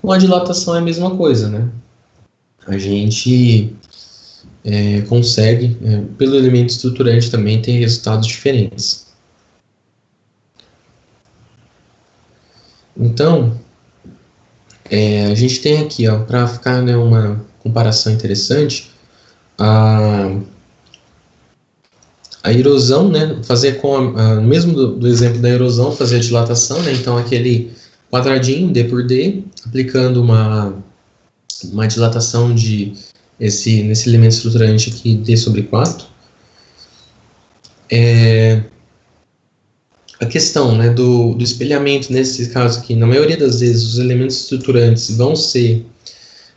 Com a dilatação é a mesma coisa, né? A gente consegue, pelo elemento estruturante também ter resultados diferentes. Então, a gente tem aqui, para ficar, né, uma comparação interessante, a erosão, né, fazer mesmo do exemplo da erosão, fazer a dilatação, né, então aquele quadradinho D por D, aplicando uma dilatação nesse elemento estruturante aqui D sobre 4. A questão, né, do espelhamento, nesse caso aqui, na maioria das vezes os elementos estruturantes vão ser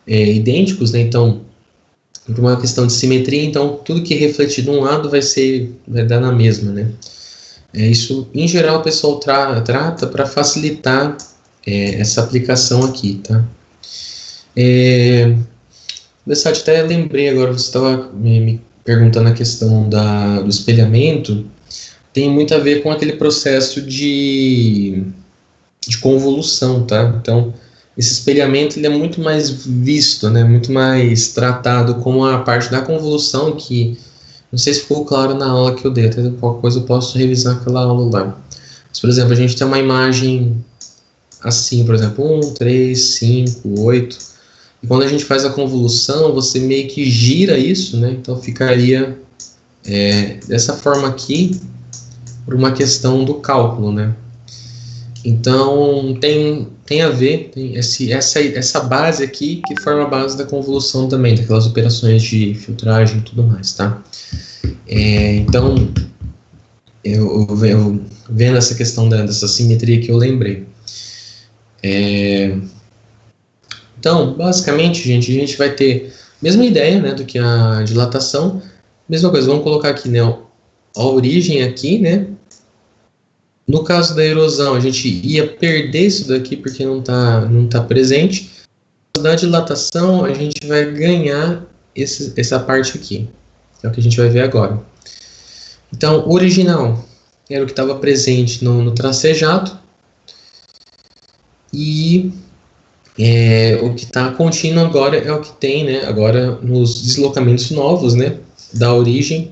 idênticos, né, então, por uma questão de simetria, então tudo que refletir de um lado vai dar na mesma, né. Isso, em geral, o pessoal trata para facilitar essa aplicação aqui, tá. Bessade, até lembrei agora, você estava me perguntando a questão do espelhamento, tem muito a ver com aquele processo de convolução, tá? Então, esse espelhamento ele é muito mais visto, né? Muito mais tratado como a parte da convolução, que Não sei se ficou claro na aula que eu dei, até qualquer coisa eu posso revisar aquela aula lá. Mas, por exemplo, a gente tem uma imagem assim, por exemplo, 1, 3, 5, 8. E quando a gente faz a convolução, você meio que gira isso, né? Então ficaria dessa forma aqui, por uma questão do cálculo, né? Então tem a ver, tem essa base aqui que forma a base da convolução também, daquelas operações de filtragem e tudo mais, tá? Então, eu vendo essa questão dessa simetria que eu lembrei. Então, basicamente, gente, a gente vai ter a mesma ideia, né, do que a dilatação. Mesma coisa, vamos colocar aqui, né, a origem aqui, né. No caso da erosão, a gente ia perder isso daqui porque não tá presente. No caso da dilatação, a gente vai ganhar essa parte aqui, que é o que a gente vai ver agora. Então, o original era o que estava presente no tracejato, e o que está contínuo agora é o que tem, né, agora nos deslocamentos novos, né, da origem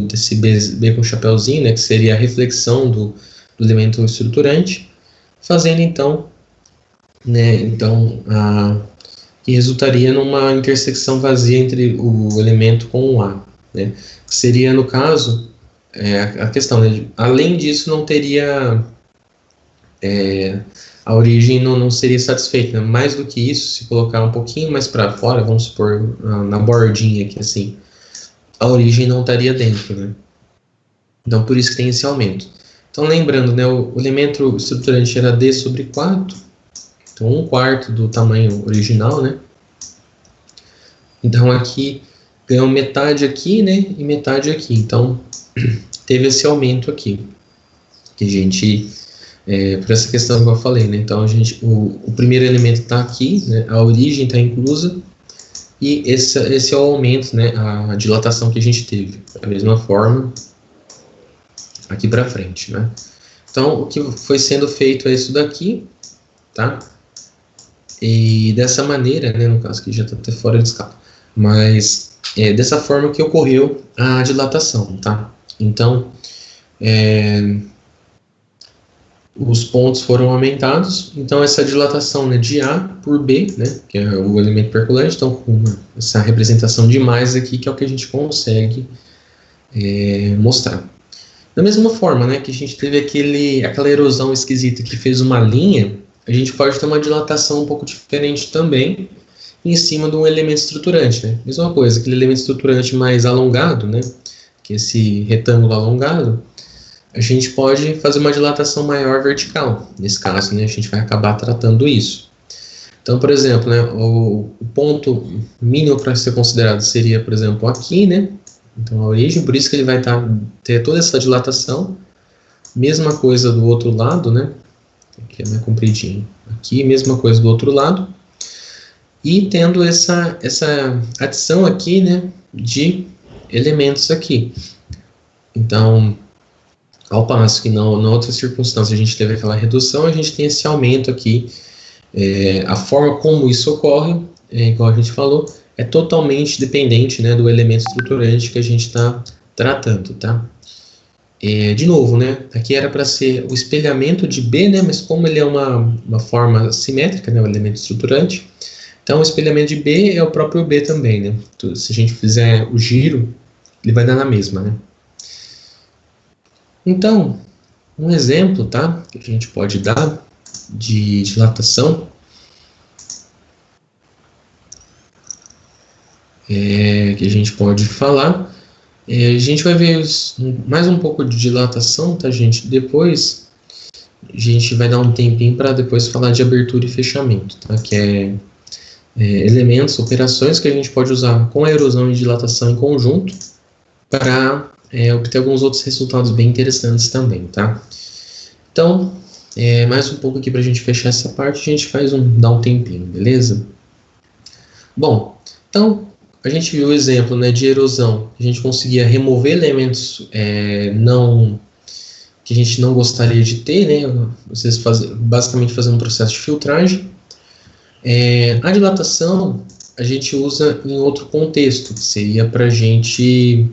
desse B com chapéuzinho, né, que seria a reflexão do elemento estruturante, fazendo então, né, que resultaria numa intersecção vazia entre o elemento com o A, né, que seria, no caso, a questão, né, além disso não teria... a origem não seria satisfeita, né? Mais do que isso, se colocar um pouquinho mais para fora, vamos supor, na bordinha aqui assim, a origem não estaria dentro, né? Então, por isso que tem esse aumento. Então, lembrando, né, o elemento estruturante era D sobre 4, então 1/4 do tamanho original, né? Então, aqui ganhou metade aqui, né, e metade aqui. Então, teve esse aumento aqui, que a gente... por essa questão que eu falei, né? Então, o primeiro elemento está aqui, né? A origem está inclusa, e esse é o aumento, né? A dilatação que a gente teve. Da mesma forma, aqui para frente, né? Então, o que foi sendo feito é isso daqui, tá? E dessa maneira, né? No caso aqui já está até fora de escala, mas dessa forma que ocorreu a dilatação, tá? Então, os pontos foram aumentados, então essa dilatação, né, de A por B, né, que é o elemento percolante, então com essa representação de mais aqui, que é o que a gente consegue mostrar. Da mesma forma, né, que a gente teve aquela erosão esquisita que fez uma linha, a gente pode ter uma dilatação um pouco diferente também, em cima de um elemento estruturante, né. Mesma coisa, aquele elemento estruturante mais alongado, né, que é esse retângulo alongado, a gente pode fazer uma dilatação maior vertical. Nesse caso, né, a gente vai acabar tratando isso. Então, por exemplo, né, o ponto mínimo para ser considerado seria, por exemplo, aqui, né? Então, a origem, por isso que ele vai ter toda essa dilatação. Mesma coisa do outro lado, né? Aqui é mais compridinho. Aqui, mesma coisa do outro lado. E tendo essa adição aqui, né, de elementos aqui. Então, ao passo que na outra circunstância a gente teve aquela redução, a gente tem esse aumento aqui. A forma como isso ocorre, igual a gente falou, é totalmente dependente, né, do elemento estruturante que a gente está tratando, tá? De novo, né, aqui era para ser o espelhamento de B, né, mas como ele é uma forma simétrica, né, o elemento estruturante, então o espelhamento de B é o próprio B também, né? Então, se a gente fizer o giro, ele vai dar na mesma, né? Então, um exemplo, tá, que a gente pode dar de dilatação que a gente pode falar, a gente vai ver mais um pouco de dilatação, tá, gente? Depois a gente vai dar um tempinho para depois falar de abertura e fechamento, tá? Que é elementos, operações que a gente pode usar com a erosão e dilatação em conjunto para obter alguns outros resultados bem interessantes também, tá? Então, mais um pouco aqui para a gente fechar essa parte, a gente dá um tempinho, beleza? Bom, então, a gente viu o exemplo, né, de erosão, a gente conseguia remover elementos que a gente não gostaria de ter, né, basicamente fazendo um processo de filtragem. A dilatação a gente usa em outro contexto, que seria para a gente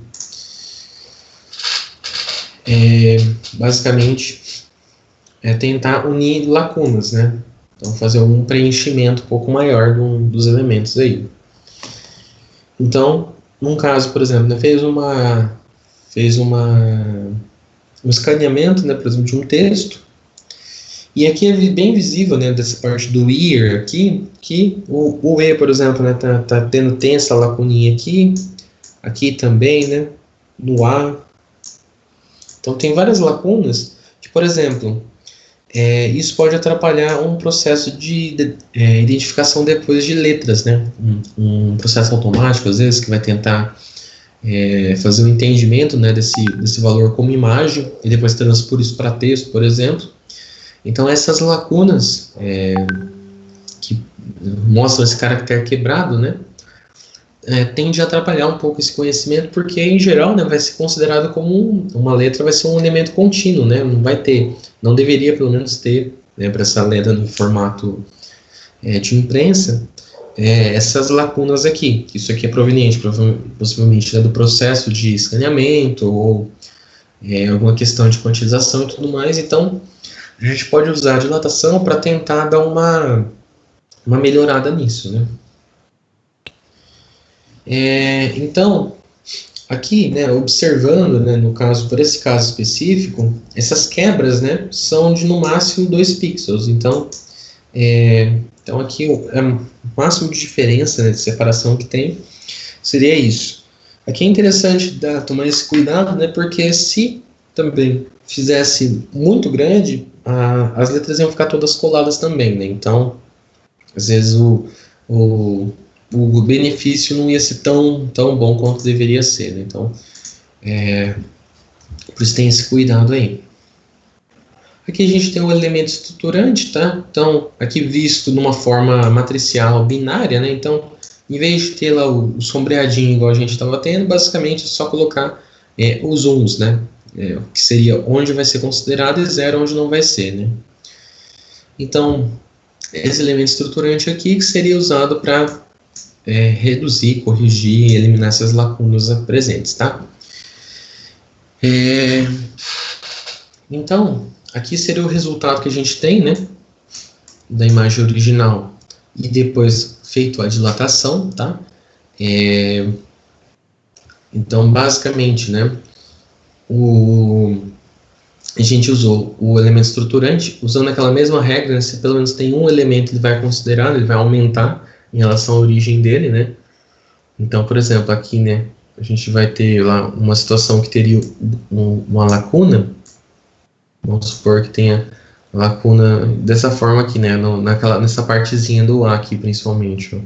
basicamente é tentar unir lacunas, né? Então fazer um preenchimento um pouco maior dos elementos aí. Então, num caso, por exemplo, né, fez um escaneamento, né, por exemplo, de um texto, e aqui é bem visível, né, dessa parte do here aqui, que o E, por exemplo, né, tem essa lacuninha aqui também, né, no A. Então tem várias lacunas que, por exemplo, isso pode atrapalhar um processo de identificação depois de letras, né, um processo automático, às vezes, que vai tentar fazer um entendimento, né, desse valor como imagem e depois transpor isso para texto, por exemplo. Então essas lacunas que mostram esse caractere quebrado, né, tende a atrapalhar um pouco esse conhecimento, porque em geral, né, vai ser considerado como uma letra, vai ser um elemento contínuo, né, não deveria pelo menos ter, né, para essa letra no formato de imprensa, essas lacunas aqui. Isso aqui é proveniente, possivelmente, né, do processo de escaneamento ou alguma questão de quantização e tudo mais. Então a gente pode usar a dilatação para tentar dar uma melhorada nisso, né? Então, aqui, né, observando, né, no caso, por esse caso específico, essas quebras, né, são de no máximo 2 pixels. Então, aqui o máximo de diferença, né, de separação que tem seria isso. Aqui é interessante tomar esse cuidado, né, porque se também fizesse muito grande, as letras iam ficar todas coladas também, né? Então, às vezes o benefício não ia ser tão bom quanto deveria ser, né? Então, por isso tem esse cuidado aí. Aqui a gente tem um elemento estruturante, tá? Então, aqui visto numa forma matricial binária, né? Então, em vez de ter lá o sombreadinho igual a gente estava tendo, basicamente é só colocar os zooms, né? Que seria onde vai ser considerado e 0 onde não vai ser, né? Então, esse elemento estruturante aqui que seria usado para reduzir, corrigir e eliminar essas lacunas presentes, tá? Então, aqui seria o resultado que a gente tem, né? Da imagem original e depois feito a dilatação, tá? Então, basicamente, né? A gente usou o elemento estruturante, usando aquela mesma regra, né, se pelo menos tem um elemento, ele vai considerar, ele vai aumentar em relação à origem dele, né? Então, por exemplo, aqui, né, a gente vai ter lá uma situação que teria uma lacuna, vamos supor que tenha lacuna dessa forma aqui, né, nessa partezinha do A aqui, principalmente, ó.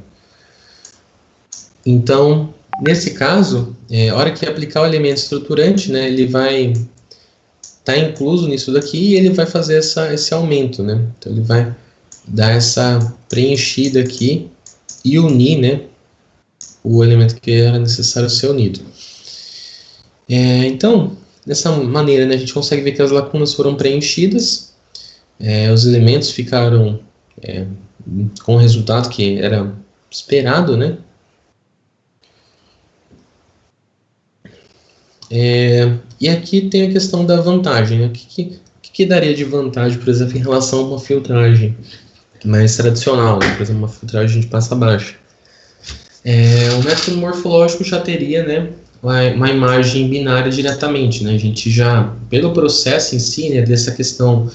Então, nesse caso, a hora que aplicar o elemento estruturante, né, ele vai estar incluso nisso daqui e ele vai fazer esse aumento, né? Então ele vai dar essa preenchida aqui e unir, né, o elemento que era necessário ser unido. Então, dessa maneira, né, a gente consegue ver que as lacunas foram preenchidas, os elementos ficaram com o resultado que era esperado, né? E aqui tem a questão da vantagem, né? O que daria de vantagem, por exemplo, em relação a uma filtragem mais tradicional, né? Por exemplo, uma filtragem de passa baixa. O método morfológico já teria, né, uma imagem binária diretamente, né? A gente já, pelo processo em si, né, dessa questão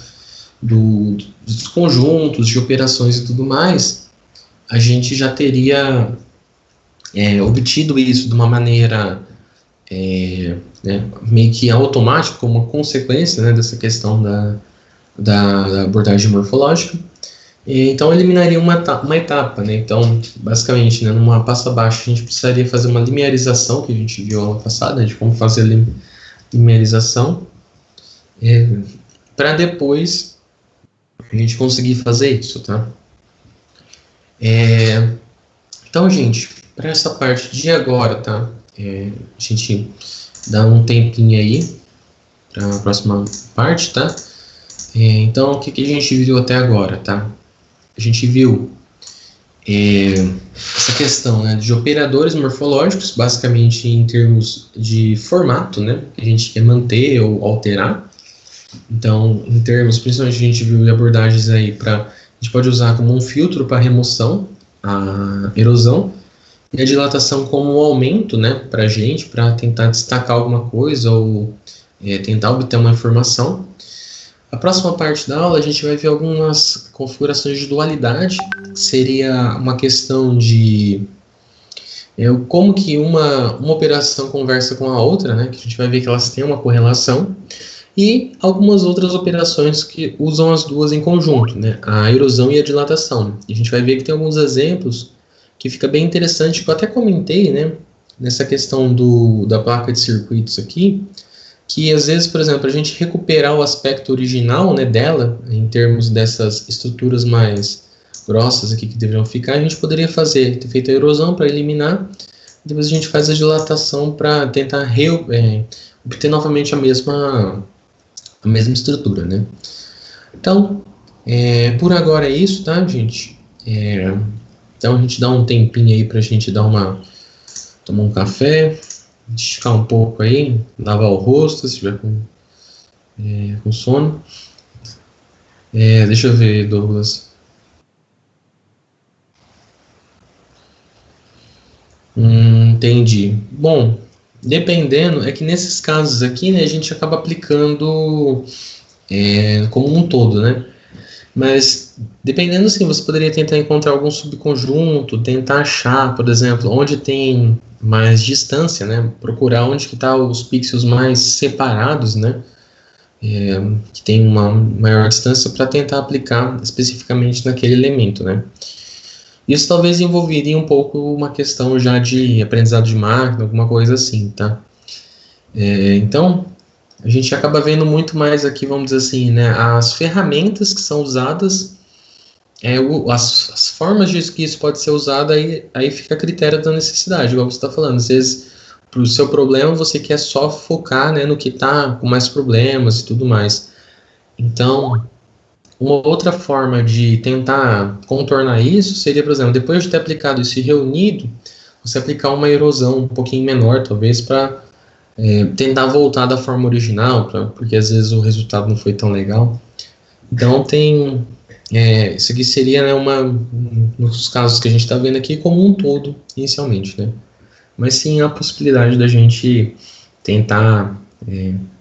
dos conjuntos, de operações e tudo mais, a gente já teria obtido isso de uma maneira né, meio que automática, como uma consequência, né, dessa questão da abordagem morfológica. Então eliminaria uma etapa, né? Então, basicamente, né, numa passa baixa, a gente precisaria fazer uma linearização, que a gente viu ano passado, né, de como fazer a linearização, para depois a gente conseguir fazer isso, tá? Então, gente, para essa parte de agora, tá? A gente dá um tempinho aí para a próxima parte, tá? Então, o que a gente viu até agora, tá? A gente viu essa essa questão, né, de operadores morfológicos, basicamente em termos de formato, né, que a gente quer manter ou alterar. Então, em termos, principalmente a gente viu abordagens aí para, a gente pode usar como um filtro para remoção, a erosão, e a dilatação como um aumento, né, para a gente, para tentar destacar alguma coisa ou tentar obter uma informação. A próxima parte da aula a gente vai ver algumas configurações de dualidade, que seria uma questão de como que uma operação conversa com a outra, né, que a gente vai ver que elas têm uma correlação, e algumas outras operações que usam as duas em conjunto, né, a erosão e a dilatação. E a gente vai ver que tem alguns exemplos que fica bem interessante, que eu até comentei, né, nessa questão da placa de circuitos aqui, que às vezes, por exemplo, a gente recuperar o aspecto original, né, dela, em termos dessas estruturas mais grossas aqui que deveriam ficar, a gente poderia ter feito a erosão para eliminar, depois a gente faz a dilatação para tentar obter novamente a mesma estrutura, né. Então, por agora é isso, tá, gente? Então a gente dá um tempinho aí pra gente tomar um café, esticar um pouco aí, lavar o rosto, se estiver com sono. Deixa eu ver, Douglas. Entendi. Bom, dependendo, é que nesses casos aqui, né, a gente acaba aplicando como um todo, né? Mas, dependendo, sim, você poderia tentar encontrar algum subconjunto, tentar achar, por exemplo, onde tem mais distância, né? Procurar onde que tá os pixels mais separados, né? Que tem uma maior distância para tentar aplicar especificamente naquele elemento, né? Isso talvez envolveria um pouco uma questão já de aprendizado de máquina, alguma coisa assim, tá? Então, a gente acaba vendo muito mais aqui, vamos dizer assim, né, as ferramentas que são usadas, as formas de que isso pode ser usado, aí fica a critério da necessidade, igual você está falando. Às vezes, para o seu problema, você quer só focar, né, no que está com mais problemas e tudo mais. Então, uma outra forma de tentar contornar isso seria, por exemplo, depois de ter aplicado isso e reunido, você aplicar uma erosão um pouquinho menor, talvez, para tentar voltar da forma original, porque às vezes o resultado não foi tão legal. Então isso aqui seria, né, nos casos que a gente está vendo aqui, como um todo, inicialmente, né? Mas sim a possibilidade da gente tentar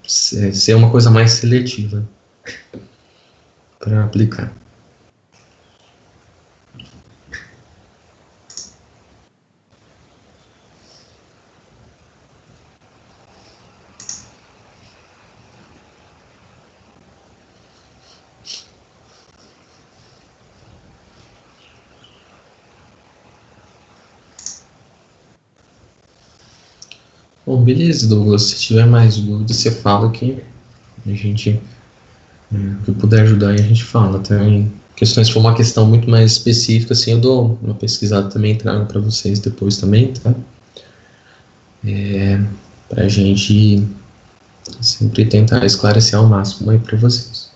ser uma coisa mais seletiva para aplicar. Bom, beleza, Douglas. Se tiver mais dúvidas, você fala que a gente, que puder ajudar, a gente fala. Também questões, se for uma questão muito mais específica, assim, eu dou uma pesquisada também e trago para vocês depois também, tá? Para a gente sempre tentar esclarecer ao máximo aí para vocês.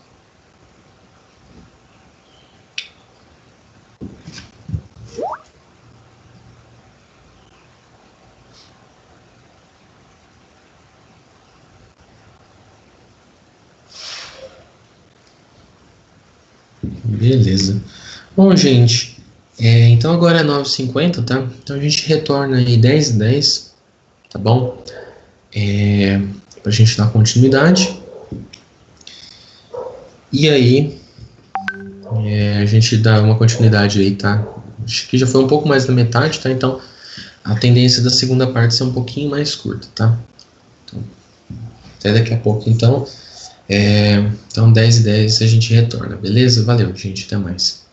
Beleza. Bom, gente, então agora é 9h50, tá? Então a gente retorna aí 10h10, tá bom? Pra gente dar continuidade. E aí, a gente dá uma continuidade aí, tá? Acho que já foi um pouco mais da metade, tá? Então, a tendência da segunda parte é ser um pouquinho mais curta, tá? Então, até daqui a pouco, então. Então, 10h10 a gente retorna, beleza? Valeu, gente, até mais.